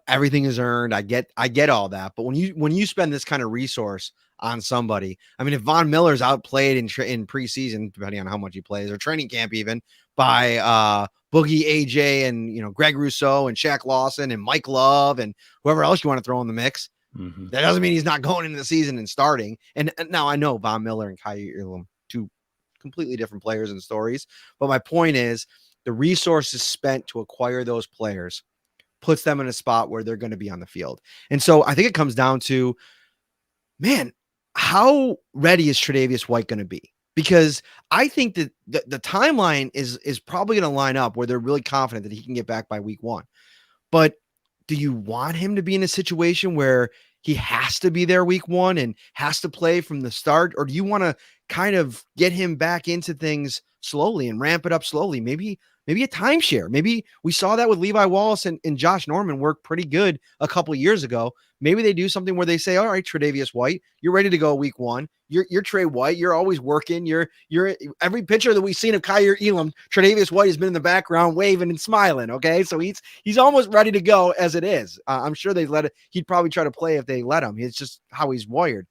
everything is earned. I get all that. But when you spend this kind of resource on somebody, I mean, if Von Miller's outplayed in preseason, depending on how much he plays, or training camp even, by Boogie, AJ, and Greg Rousseau and Shaq Lawson and Mike Love and whoever else you want to throw in the mix, that doesn't mean he's not going into the season and starting. And now I know Von Miller and Kyer Elam, two completely different players and stories, but my point is the resources spent to acquire those players puts them in a spot where they're going to be on the field. And so I think it comes down to, man, how ready is Tre'Davious White going to be? Because I think that the timeline is probably going to line up where they're really confident that he can get back by week 1. But do you want him to be in a situation where he has to be there week 1 and has to play from the start? Or do you want to kind of get him back into things slowly and ramp it up slowly? Maybe a timeshare. Maybe we saw that with Levi Wallace and Josh Norman work pretty good a couple of years ago. Maybe they do something where they say, all right, Tre'Davious White, you're ready to go week 1. You're Trey White. You're always working. You're every picture that we've seen of Kyer Elam, Tre'Davious White has been in the background waving and smiling. Okay. So he's almost ready to go as it is. I'm sure they let it. He'd probably try to play if they let him. It's just how he's wired.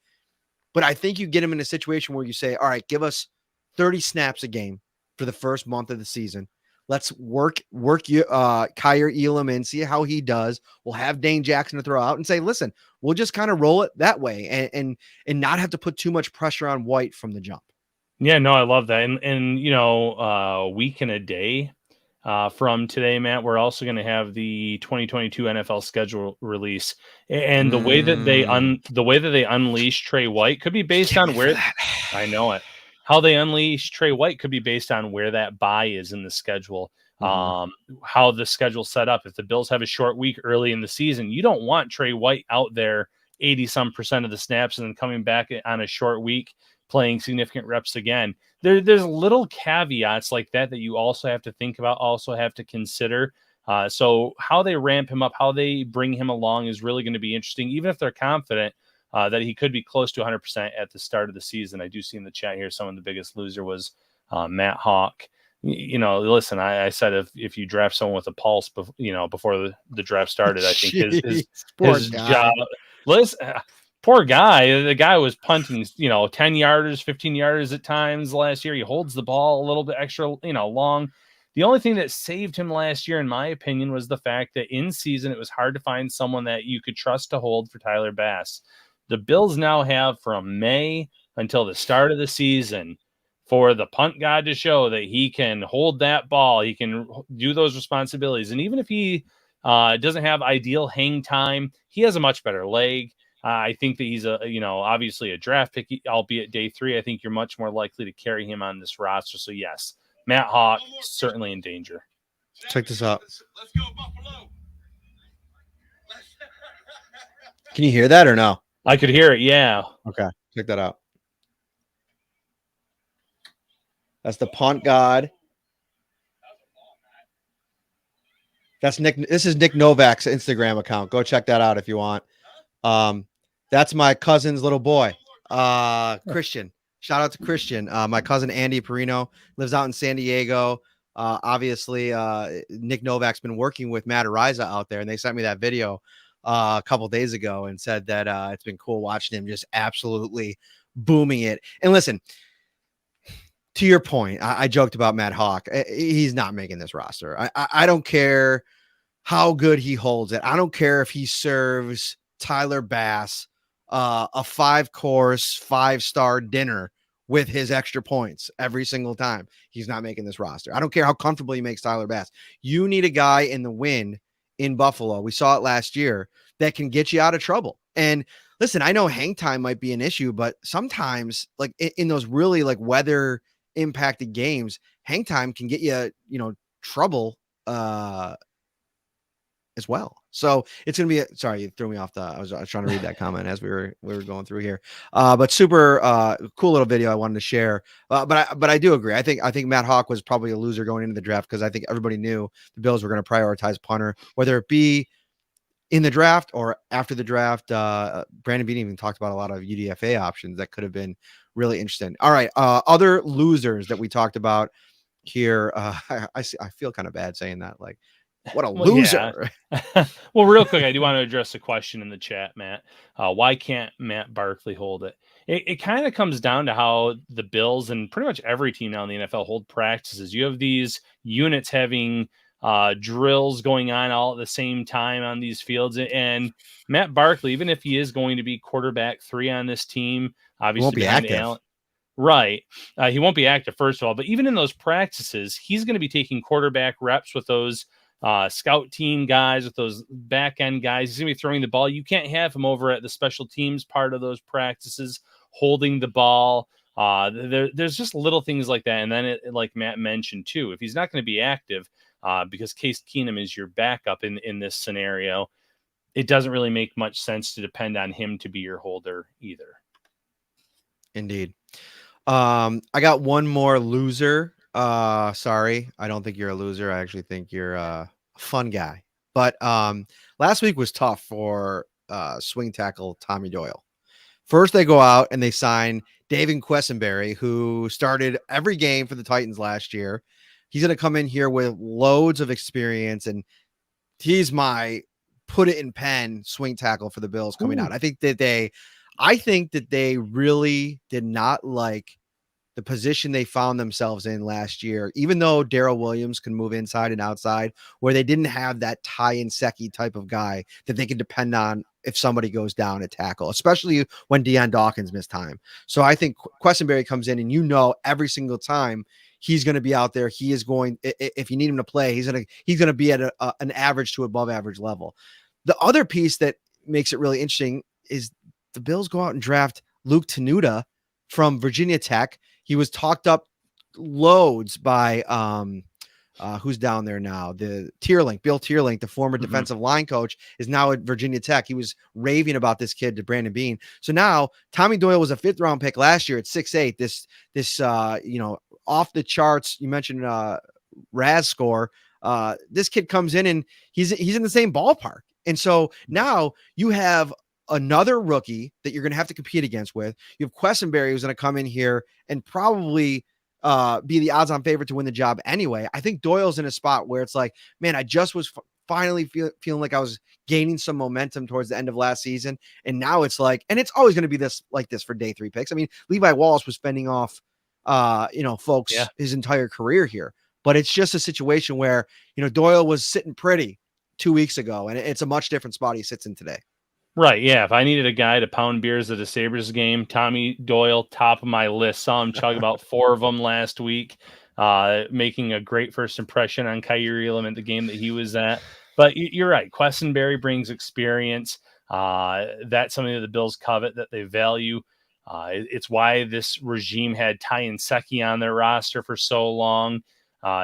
But I think you get him in a situation where you say, all right, give us 30 snaps a game for the first month of the season. Let's work Kyer Elam and see how he does. We'll have Dane Jackson to throw out and say, listen, we'll just kind of roll it that way and not have to put too much pressure on White from the jump. Yeah, no, I love that. And a week and a day from today, Matt, we're also going to have the 2022 NFL schedule release. And the way that they unleash Trey White could be based on where I know it. How they unleash Trey White could be based on where that bye is in the schedule, how the schedule's set up. If the Bills have a short week early in the season, you don't want Trey White out there 80% of the snaps and then coming back on a short week playing significant reps again. There's little caveats like that you also have to think about, also have to consider. So how they ramp him up, how they bring him along is really going to be interesting, even if they're confident that he could be close to 100% at the start of the season. I do see in the chat here someone the biggest loser was Matt Hawk. Listen, I said if you draft someone with a pulse, before the draft started, I think Jeez, poor his job. guy. Listen, poor guy. The guy was punting, 10 yarders, 15 yarders at times last year. He holds the ball a little bit extra, long. The only thing that saved him last year, in my opinion, was the fact that in season it was hard to find someone that you could trust to hold for Tyler Bass. The Bills now have from May until the start of the season for the punt god to show that he can hold that ball, he can do those responsibilities. And even if he doesn't have ideal hang time, he has a much better leg. I think that he's obviously a draft pick, albeit day 3. I think you're much more likely to carry him on this roster. So yes, Matt Hawk certainly in danger. Check this out. Can you hear that or no? I could hear it. Yeah. Okay. Check that out. That's the punt god. That's Nick. This is Nick Novak's Instagram account. Go check that out if you want. That's my cousin's little boy, Christian. Shout out to Christian. My cousin Andy Parrino lives out in San Diego. Obviously, Nick Novak's been working with Matt Ariza out there, and they sent me that video a couple days ago and said that it's been cool watching him just absolutely booming it. And listen, to your point, I joked about Matt Hawk. He's not making this roster. I don't care how good he holds it. I don't care if he serves Tyler Bass a 5-course, 5-star dinner with his extra points every single time. He's not making this roster. I don't care how comfortable he makes Tyler Bass. You need a guy in the wind in Buffalo. We saw it last year that can get you out of trouble. And listen, I know hang time might be an issue, but sometimes like in those really like weather impacted games, hang time can get you, trouble as well. So it's going to be sorry, you threw me off I was trying to read that comment as we were going through here. But super cool little video I wanted to share. But I do agree. I think Matt Hawk was probably a loser going into the draft because I think everybody knew the Bills were going to prioritize punter, whether it be in the draft or after the draft. Brandon Beane even talked about a lot of UDFA options that could have been really interesting. All right. Other losers that we talked about here. I feel kind of bad saying that. Like, what a loser. Yeah. Well, real quick, I do want to address a question in the chat, Matt. Why can't Matt Barkley hold it? It kind of comes down to how the Bills and pretty much every team now in the NFL hold practices. You have these units having drills going on all at the same time on these fields. And Matt Barkley, even if he is going to be quarterback 3 on this team, obviously won't be active. Allen, right. He won't be active, first of all. But even in those practices, he's going to be taking quarterback reps with those scout team guys, with those back end guys. He's going to be throwing the ball. You can't have him over at the special teams part of those practices holding the ball. There's just little things like that. And then, like Matt mentioned, too, if he's not going to be active, because Case Keenum is your backup in this scenario, it doesn't really make much sense to depend on him to be your holder either. Indeed. I got one more loser. Sorry, I don't think you're a loser. I actually think you're a fun guy. But last week was tough for swing tackle Tommy Doyle. First, they go out and they sign David Quessenberry, who started every game for the Titans last year. He's going to come in here with loads of experience, and he's my put it in pen swing tackle for the Bills coming out. I think that they really did not like the position they found themselves in last year, even though Darrell Williams can move inside and outside, where they didn't have that Ty and Secchi type of guy that they could depend on if somebody goes down at tackle, especially when Deion Dawkins missed time. So I think Quessenberry comes in, and every single time he's going to be out there. He is going, if you need him to play, he's going to be at an average to above average level. The other piece that makes it really interesting is the Bills go out and draft Luke Tenuta from Virginia Tech. He was talked up loads by who's down there now? Bill Tierlink, the former defensive line coach, is now at Virginia Tech. He was raving about this kid to Brandon Beane. So now Tommy Doyle was a 5th round pick last year at 6'8". This off the charts. You mentioned Raz score. This kid comes in and he's in the same ballpark. And so now you have another rookie that you're going to have to compete against with. You have Quessenberry, who's going to come in here and probably be the odds on favorite to win the job anyway. I think Doyle's in a spot where it's like, man, I just was finally feeling like I was gaining some momentum towards the end of last season. And now it's like, and it's always going to be this like this for day 3 picks. I mean, Levi Wallace was fending off, folks Yeah. his entire career here, but it's just a situation where, Doyle was sitting pretty 2 weeks ago, and it's a much different spot he sits in today. Right, yeah. If I needed a guy to pound beers at a Sabres game, Tommy Doyle, top of my list. Saw him chug about 4 of them last week, making a great first impression on Kyrie Elam at the game that he was at. But you're right. Questenberry brings experience. That's something that the Bills covet, that they value. It's why this regime had Ty Inseki on their roster for so long.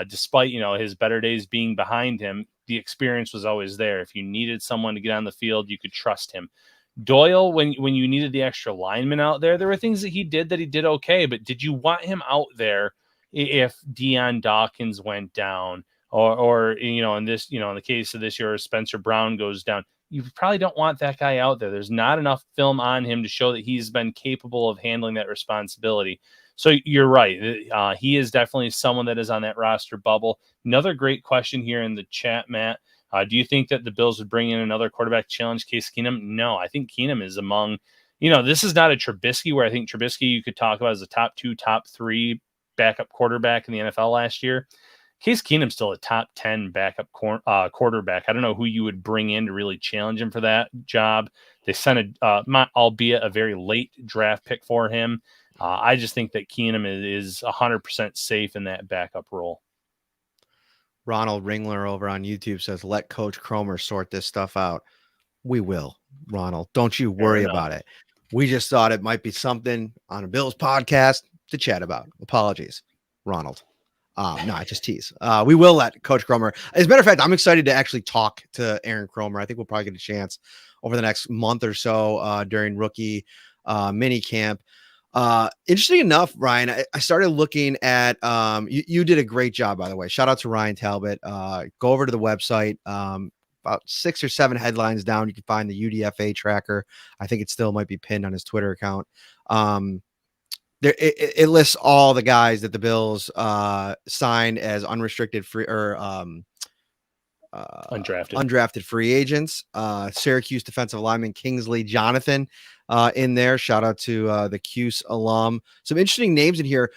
Despite, his better days being behind him, the experience was always there. If you needed someone to get on the field, you could trust him. Doyle, when you needed the extra lineman out there were things that he did okay, but did you want him out there if Deion Dawkins went down or in this, in the case of this year, Spencer Brown goes down? You probably don't want that guy out there. There's not enough film on him to show that he's been capable of handling that responsibility. So you're right. He is definitely someone that is on that roster bubble. Another great question here in the chat, Matt. Do you think that the Bills would bring in another quarterback challenge Case Keenum? No, I think Keenum is among, this is not a Trubisky where I think Trubisky you could talk about as a top 2, top 3 backup quarterback in the NFL last year. Case Keenum's still a top 10 backup quarterback. I don't know who you would bring in to really challenge him for that job. They sent albeit a very late draft pick for him. I just think that Keenum is 100% safe in that backup role. Ronald Ringler over on YouTube says, let Coach Cromer sort this stuff out. We will, Ronald. Don't you worry about it. We just thought it might be something on a Bills podcast to chat about. Apologies, Ronald. No, I just tease. We will let Coach Cromer. As a matter of fact, I'm excited to actually talk to Aaron Cromer. I think we'll probably get a chance over the next month or so during rookie mini camp. Interesting enough, Ryan, I started looking at, you did a great job, by the way. Shout out to Ryan Talbot. Go over to the website, about 6 or 7 headlines down. You can find the UDFA tracker. I think it still might be pinned on his Twitter account. It lists all the guys that the Bills signed as unrestricted free or undrafted free agents. Syracuse defensive lineman Kingsley Jonathan in there. Shout out to the Cuse alum. Some interesting names in here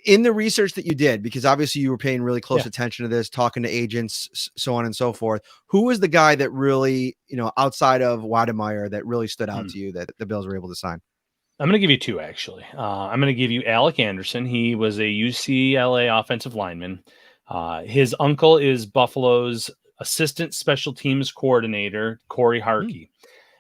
in the research that you did, because obviously you were paying really close attention to this, talking to agents, so on and so forth. Who was the guy that really, outside of Wademeyer, that really stood out to you that the Bills were able to sign? I'm going to give you 2, actually. I'm going to give you Alec Anderson. He was a UCLA offensive lineman. His uncle is Buffalo's assistant special teams coordinator, Corey Harkey.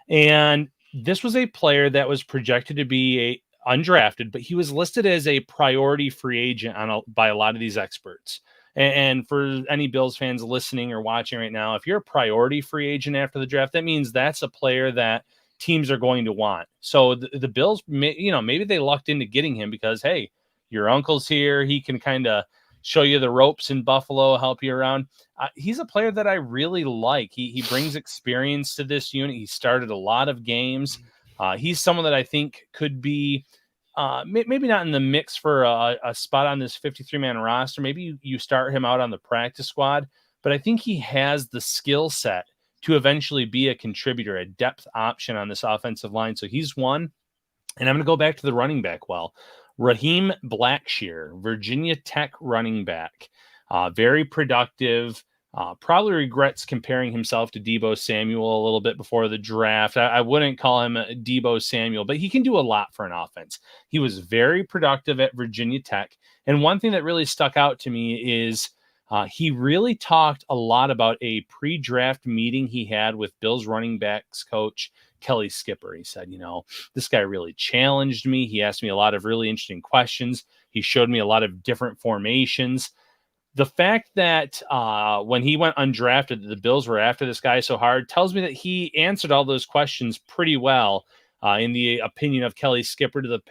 And this was a player that was projected to be undrafted, but he was listed as a priority free agent by a lot of these experts. And for any Bills fans listening or watching right now, if you're a priority free agent after the draft, that means that's a player that teams are going to want. So the Bills, maybe they lucked into getting him because, hey, your uncle's here. He can kind of show you the ropes in Buffalo, help you around. He's a player that I really like. He brings experience to this unit. He started a lot of games. He's someone that I think could be maybe not in the mix for a spot on this 53-man roster. Maybe you start him out on the practice squad, but I think he has the skill set to eventually be a contributor, a depth option on this offensive line. So he's one. And I'm going to go back to the running back. Raheem Blackshear, Virginia Tech running back, very productive, probably regrets comparing himself to Deebo Samuel a little bit before the draft. I wouldn't call him Deebo Samuel, but he can do a lot for an offense. He was very productive at Virginia Tech. And one thing that really stuck out to me is he really talked a lot about a pre-draft meeting he had with Bills running backs coach Kelly Skipper. He said, this guy really challenged me. He asked me a lot of really interesting questions. He showed me a lot of different formations. The fact that when he went undrafted, the Bills were after this guy so hard tells me that he answered all those questions pretty well in the opinion of Kelly Skipper, to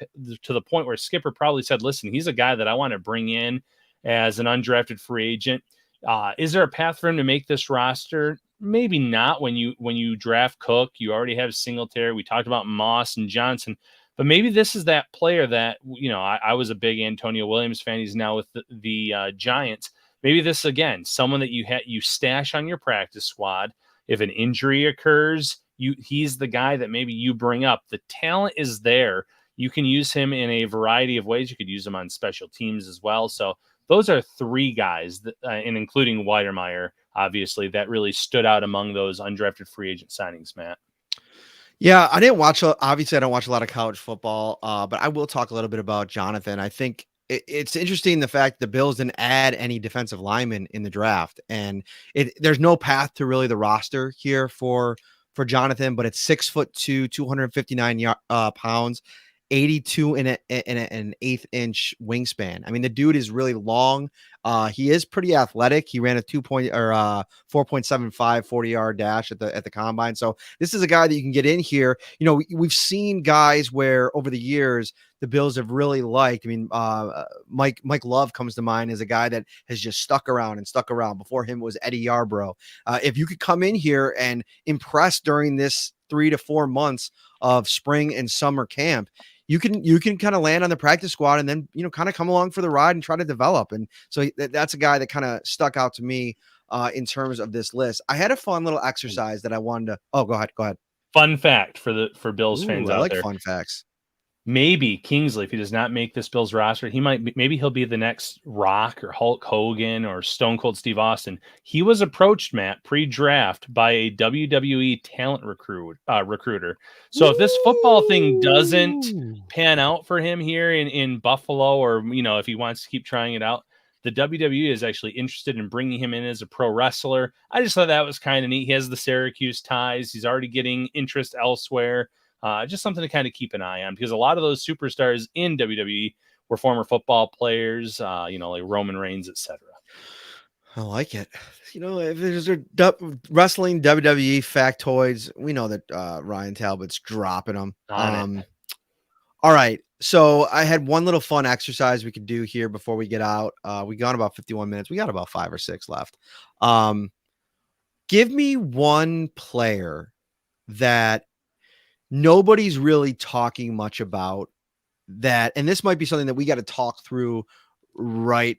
the point where Skipper probably said, listen, he's a guy that I want to bring in as an undrafted free agent. Is there a path for him to make this roster? Maybe not. When you draft Cook, you already have Singletary. We talked about Moss and Johnson, But maybe this is that player that, I was a big Antonio Williams fan. He's now with the Giants. Maybe this again, someone that you stash on your practice squad. If an injury occurs, he's the guy that maybe you bring up. The talent is there. You can use him in a variety of ways. You could use him on special teams as well. So those are three guys, and including Weidermeyer, obviously, that really stood out among those undrafted free agent signings, Matt. Yeah, I didn't watch. Obviously, I don't watch a lot of college football, but I will talk a little bit about Jonathan. I think it's interesting the fact the Bills didn't add any defensive linemen in the draft, and there's no path to really the roster here for Jonathan. But it's 6'2", 259 pounds, 82 in an eighth inch wingspan. I mean, the dude is really long. He is pretty athletic. He ran a 4.75 40-yard dash at the combine. So this is a guy that you can get in here. We've seen guys where over the years the Bills have really liked. I mean, Mike Love comes to mind as a guy that has just stuck around. Before him was Eddie Yarbrough. If you could come in here and impress during this 3 to 4 months of spring and summer camp, you can kind of land on the practice squad and then, kind of come along for the ride and try to develop. And so that's a guy that kind of stuck out to me in terms of this list. I had a fun little exercise that I wanted to, go ahead. Fun fact for Bills fans I out like there. Fun facts. Maybe Kingsley, if he does not make this Bills roster, maybe he'll be the next Rock or Hulk Hogan or Stone Cold Steve Austin. He was approached, Matt, pre-draft by a WWE talent recruiter. So if this football thing doesn't pan out for him here in Buffalo, or if he wants to keep trying it out, the WWE is actually interested in bringing him in as a pro wrestler. I just thought that was kind of neat. He has the Syracuse ties. He's already getting interest elsewhere. Just something to kind of keep an eye on, because a lot of those superstars in WWE were former football players, like Roman Reigns, etc. I like it. If there's wrestling WWE factoids, we know that Ryan Talbot's dropping them. All right. So I had one little fun exercise we could do here before we get out. We gone about 51 minutes. We got about 5 or 6 left. Give me one player that nobody's really talking much about, that, and this might be something that we got to talk through right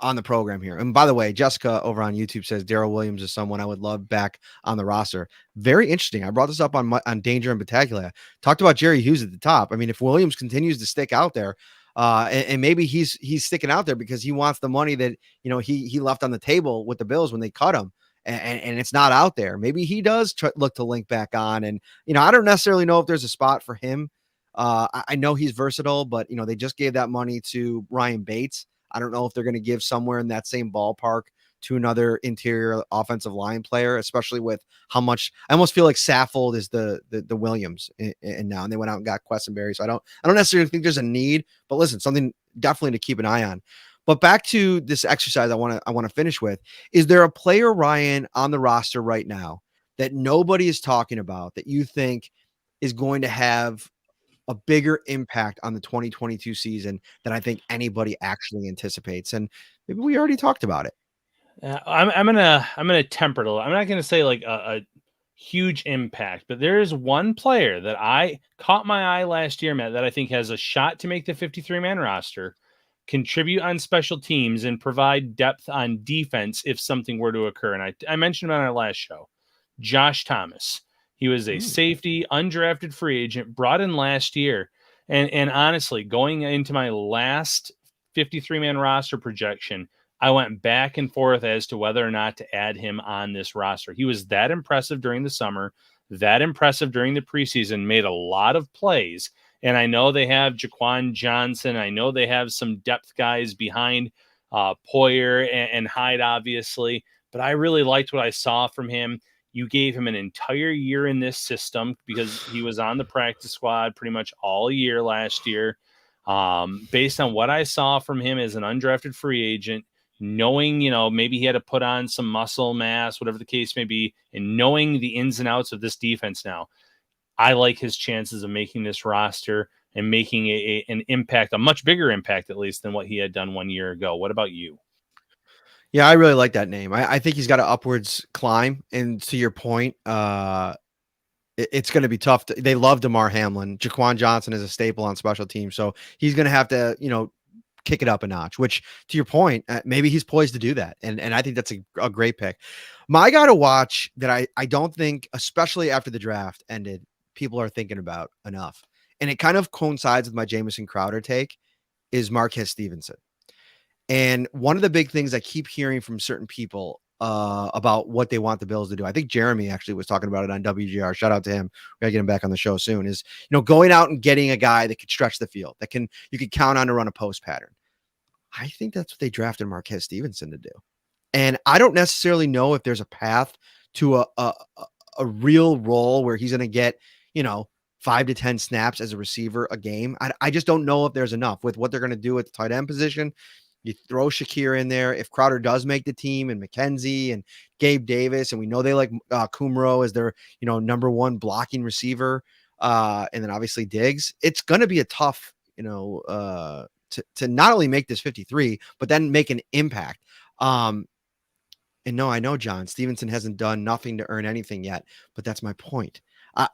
on the program here. And by the way, Jessica over on YouTube says Darrell Williams is someone I would love back on the roster. Very interesting. I brought this up on Danger and Battaglia. Talked about Jerry Hughes at the top. I mean, if Williams continues to stick out there, and maybe he's sticking out there because he wants the money that he left on the table with the Bills when they cut him. And it's not out there. Maybe he does look to link back on. And, I don't necessarily know if there's a spot for him. I know he's versatile, but, they just gave that money to Ryan Bates. I don't know if they're going to give somewhere in that same ballpark to another interior offensive line player, especially with how much I almost feel like Saffold is the Williams and now, and they went out and got Quessenberry. So I don't necessarily think there's a need, but listen, something definitely to keep an eye on. But back to this exercise I want to finish with. Is there a player, Ryan, on the roster right now that nobody is talking about that you think is going to have a bigger impact on the 2022 season than I think anybody actually anticipates? And maybe we already talked about it. I'm gonna temper it a little. I'm not gonna say like a huge impact, but there is one player that I caught my eye last year, Matt, that I think has a shot to make the 53-man roster, contribute on special teams, and provide depth on defense if something were to occur. And I mentioned him on our last show, Josh Thomas. He was a safety, undrafted free agent, brought in last year. And honestly, going into my last 53-man roster projection, I went back and forth as to whether or not to add him on this roster. He was that impressive during the summer, that impressive during the preseason, made a lot of plays. And I know they have Jaquan Johnson. I know they have some depth guys behind Poyer and Hyde, obviously. But I really liked what I saw from him. You gave him an entire year in this system because he was on the practice squad pretty much all year last year. Based on what I saw from him as an undrafted free agent, knowing, maybe he had to put on some muscle mass, whatever the case may be, and knowing the ins and outs of this defense now, I like his chances of making this roster and making an impact, a much bigger impact, at least, than what he had done 1 year ago. What about you? Yeah, I really like that name. I think he's got an upwards climb. And to your point, it's going to be tough. They love DeMar Hamlin. Jaquan Johnson is a staple on special teams, so he's going to have to, kick it up a notch. Which, to your point, maybe he's poised to do that, and I think that's a great pick. My guy to watch that I don't think, especially after the draft ended, people are thinking about enough, and it kind of coincides with my Jamison Crowder take, is Marquez Stevenson. And one of the big things I keep hearing from certain people about what they want the Bills to do, I think Jeremy actually was talking about it on WGR. Shout out to him. We gotta get him back on the show soon. Is going out and getting a guy that could stretch the field, that you could count on to run a post pattern. I think that's what they drafted Marquez Stevenson to do. And I don't necessarily know if there's a path to a real role where he's going to get, 5 to 10 snaps as a receiver a game. I just don't know if there's enough with what they're going to do at the tight end position. You throw Shakir in there. If Crowder does make the team, and McKenzie and Gabe Davis, and we know they like Kumro as their, number one blocking receiver. And then obviously Diggs, it's going to be a tough, to not only make this 53, but then make an impact. And no, I know John Stevenson hasn't done nothing to earn anything yet, but that's my point.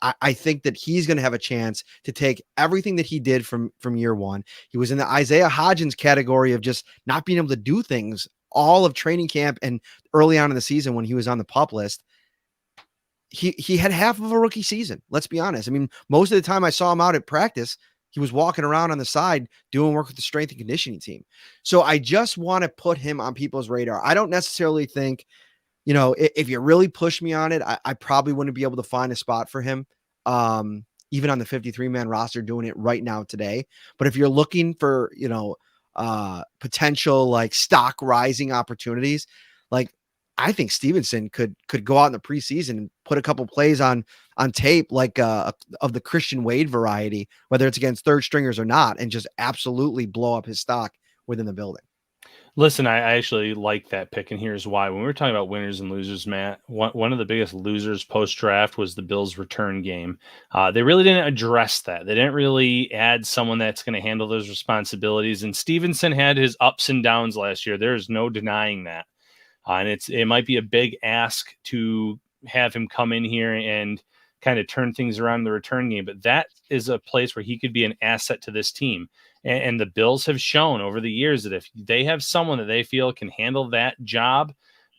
I think that he's going to have a chance to take everything that he did from year one. He was in the Isaiah Hodgins category of just not being able to do things all of training camp and early on in the season when he was on the PUP list. He had half of a rookie season. Let's be honest. I mean, most of the time I saw him out at practice, he was walking around on the side doing work with the strength and conditioning team. So I just want to put him on people's radar. I don't necessarily think, if you really push me on it, I probably wouldn't be able to find a spot for him, even on the 53-man roster doing it right now today. But if you're looking for, potential like stock rising opportunities, like I think Stevenson could go out in the preseason and put a couple plays on tape, like of the Christian Wade variety, whether it's against third stringers or not, and just absolutely blow up his stock within the building. Listen, I actually like that pick, and here's why. When we were talking about winners and losers, Matt, one of the biggest losers post-draft was the Bills' return game. They really didn't address that. They didn't really add someone that's going to handle those responsibilities, and Stevenson had his ups and downs last year. There's no denying that. And it might be a big ask to have him come in here and kind of turn things around in the return game, but that is a place where he could be an asset to this team. And the Bills have shown over the years that if they have someone that they feel can handle that job,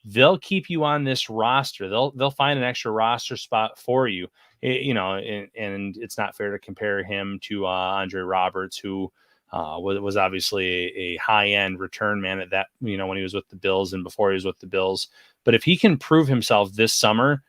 they'll keep you on this roster. They'll find an extra roster spot for you. And it's not fair to compare him to Andre Roberts, who was obviously a high-end return man at that, when he was with the Bills and before he was with the Bills. But if he can prove himself this summer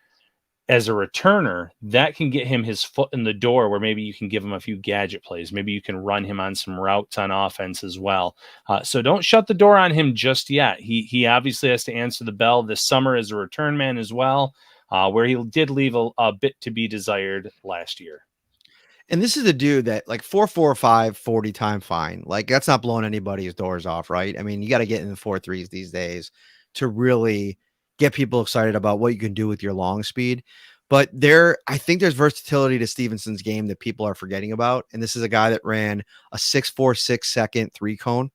as a returner, that can get him his foot in the door where maybe you can give him a few gadget plays. Maybe you can run him on some routes on offense as well. So don't shut the door on him just yet. He obviously has to answer the bell this summer as a return man as well, where he did leave a bit to be desired last year. And this is a dude that like 4.45 40 time fine. Like that's not blowing anybody's doors off, right? I mean, you got to get in the 4.3s these days to really get people excited about what you can do with your long speed. But I think there's versatility to Stevenson's game that people are forgetting about. And this is a guy that ran a 6.46 second 3-cone.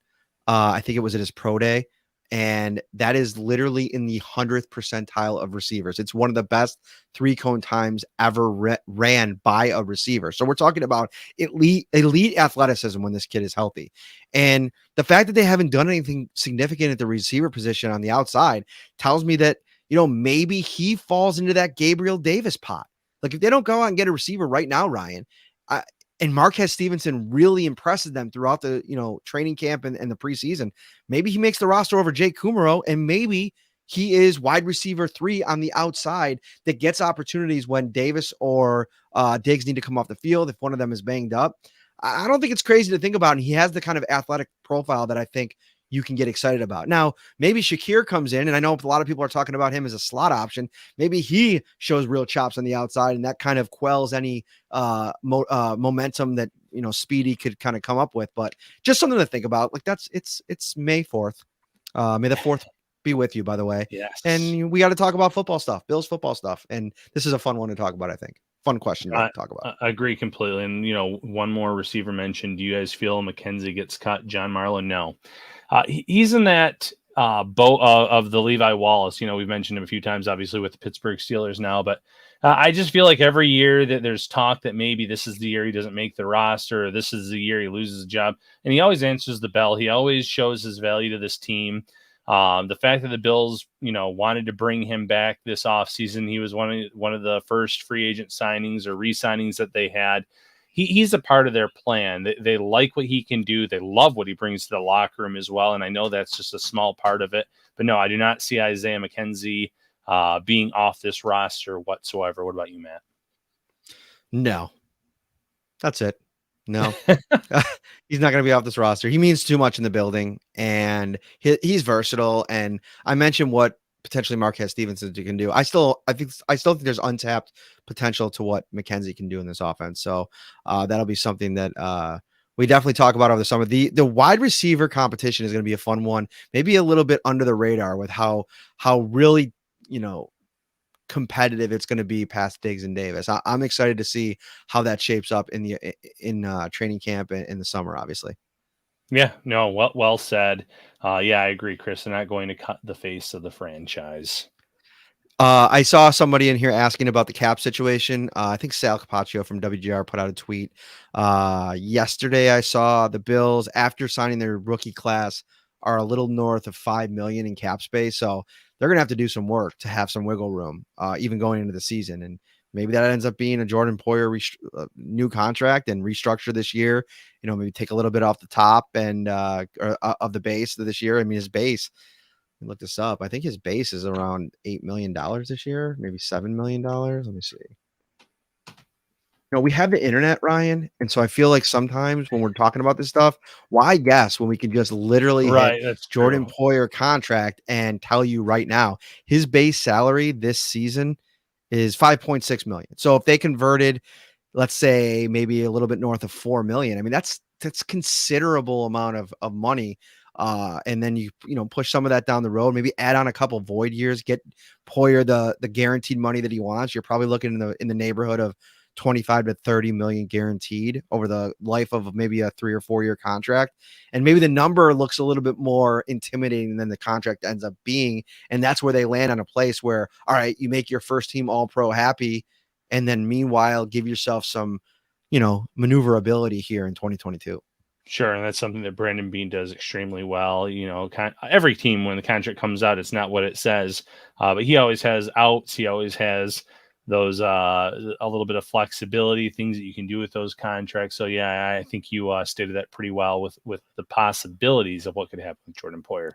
I think it was at his pro day. And that is literally in the 100th percentile of receivers. It's one of the best 3-cone times ever ran by a receiver. So we're talking about elite athleticism when this kid is healthy. And the fact that they haven't done anything significant at the receiver position on the outside tells me that, maybe he falls into that Gabriel Davis pot. Like if they don't go out and get a receiver right now, Ryan, and Marquez Stevenson really impresses them throughout the, training camp and the preseason, maybe he makes the roster over Jake Kumaro, and maybe he is wide receiver 3 on the outside that gets opportunities when Davis or Diggs need to come off the field if one of them is banged up. I don't think it's crazy to think about, and he has the kind of athletic profile that I think you can get excited about. Now, maybe Shakir comes in, and I know a lot of people are talking about him as a slot option. Maybe he shows real chops on the outside, and that kind of quells any momentum that, Speedy could kind of come up with. But just something to think about. Like it's May 4th. May the 4th be with you, by the way. Yes. And we got to talk about football stuff, Bills football stuff. And this is a fun one to talk about, I think. Fun question to talk about. I agree completely. And, one more receiver mentioned. Do you guys feel McKenzie gets cut? John Marlowe? No. He's in that boat of the Levi Wallace. We've mentioned him a few times, obviously, with the Pittsburgh Steelers now. But I just feel like every year that there's talk that maybe this is the year he doesn't make the roster, or this is the year he loses a job, and he always answers the bell. He always shows his value to this team. The fact that the Bills, wanted to bring him back this offseason, he was one of the first free agent signings or re-signings that they had. He's a part of their plan. They like what he can do. They love what he brings to the locker room as well. And I know that's just a small part of it. But no, I do not see Isaiah McKenzie being off this roster whatsoever. What about you, Matt? No, that's it. No, he's not going to be off this roster. He means too much in the building, and he's versatile. And I mentioned what potentially Marquez Stevenson can do. I still think there's untapped potential to what McKenzie can do in this offense. So that'll be something that we definitely talk about over the summer. The wide receiver competition is going to be a fun one. Maybe a little bit under the radar with how really competitive it's going to be past Diggs and Davis. I'm excited to see how that shapes up in training camp in the summer, obviously. Yeah, no, well said. Yeah, I agree, Chris. They're not going to cut the face of the franchise. I saw somebody in here asking about the cap situation. I think Sal Capaccio from WGR put out a tweet yesterday. I saw the Bills, after signing their rookie class, are a little north of $5 million in cap space. So they're going to have to do some work to have some wiggle room, even going into the season. And maybe that ends up being a Jordan Poyer new contract and restructure this year. Maybe take a little bit off the top and of the base of this year. I mean, his base, look this up. I think his base is around $8 million this year, maybe $7 million. Let me see. We have the internet, Ryan, and so I feel like sometimes when we're talking about this stuff, why guess when we can just literally hit Right, that's Jordan true. Poyer contract and tell you right now his base salary this season is 5.6 million. So if they converted, let's say maybe a little bit north of 4 million, I mean that's considerable amount of money. And then you push some of that down the road, maybe add on a couple void years, get Poyer the guaranteed money that he wants. You're probably looking in the neighborhood of 25 to 30 million guaranteed over the life of maybe a 3 or 4 year contract. And maybe the number looks a little bit more intimidating than the contract ends up being. And that's where they land on a place where, all right, you make your first team all pro happy. And then meanwhile, give yourself some, maneuverability here in 2022. Sure, and that's something that Brandon Beane does extremely well. Every team, when the contract comes out, it's not what it says, but he always has outs. He always has those a little bit of flexibility, things that you can do with those contracts. So yeah, I think you stated that pretty well with the possibilities of what could happen with Jordan Poyer.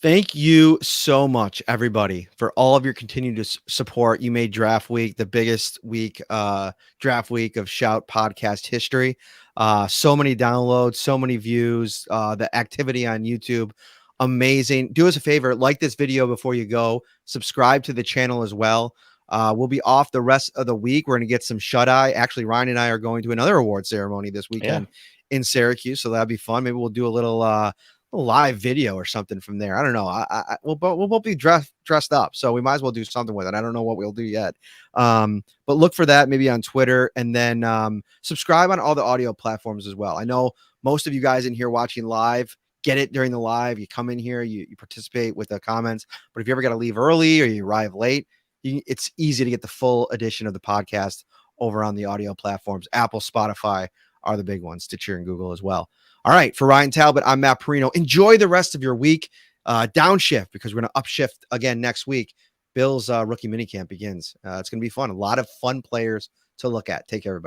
Thank you so much, everybody, for all of your continued support. You made draft week the biggest draft week of Shout podcast history. So many downloads, so many views, the activity on YouTube. Amazing. Do us a favor, like this video before you go, subscribe to the channel as well. We'll be off the rest of the week. We're going to get some shut eye. Actually, Ryan and I are going to another award ceremony this weekend in Syracuse. So that'll be fun. Maybe we'll do a little live video or something from there. I don't know. We'll both be dressed up, so we might as well do something with it. I don't know what we'll do yet. But look for that maybe on Twitter, and then subscribe on all the audio platforms as well. I know most of you guys in here watching live get it during the live. You come in here, you participate with the comments, but if you ever got to leave early or you arrive late, it's easy to get the full edition of the podcast over on the audio platforms. Apple, Spotify are the big ones, Stitcher and Google as well. All right, for Ryan Talbot, I'm Matt Parrino. Enjoy the rest of your week. Downshift, because we're going to upshift again next week. Bills rookie minicamp begins. It's going to be fun. A lot of fun players to look at. Take care, everybody.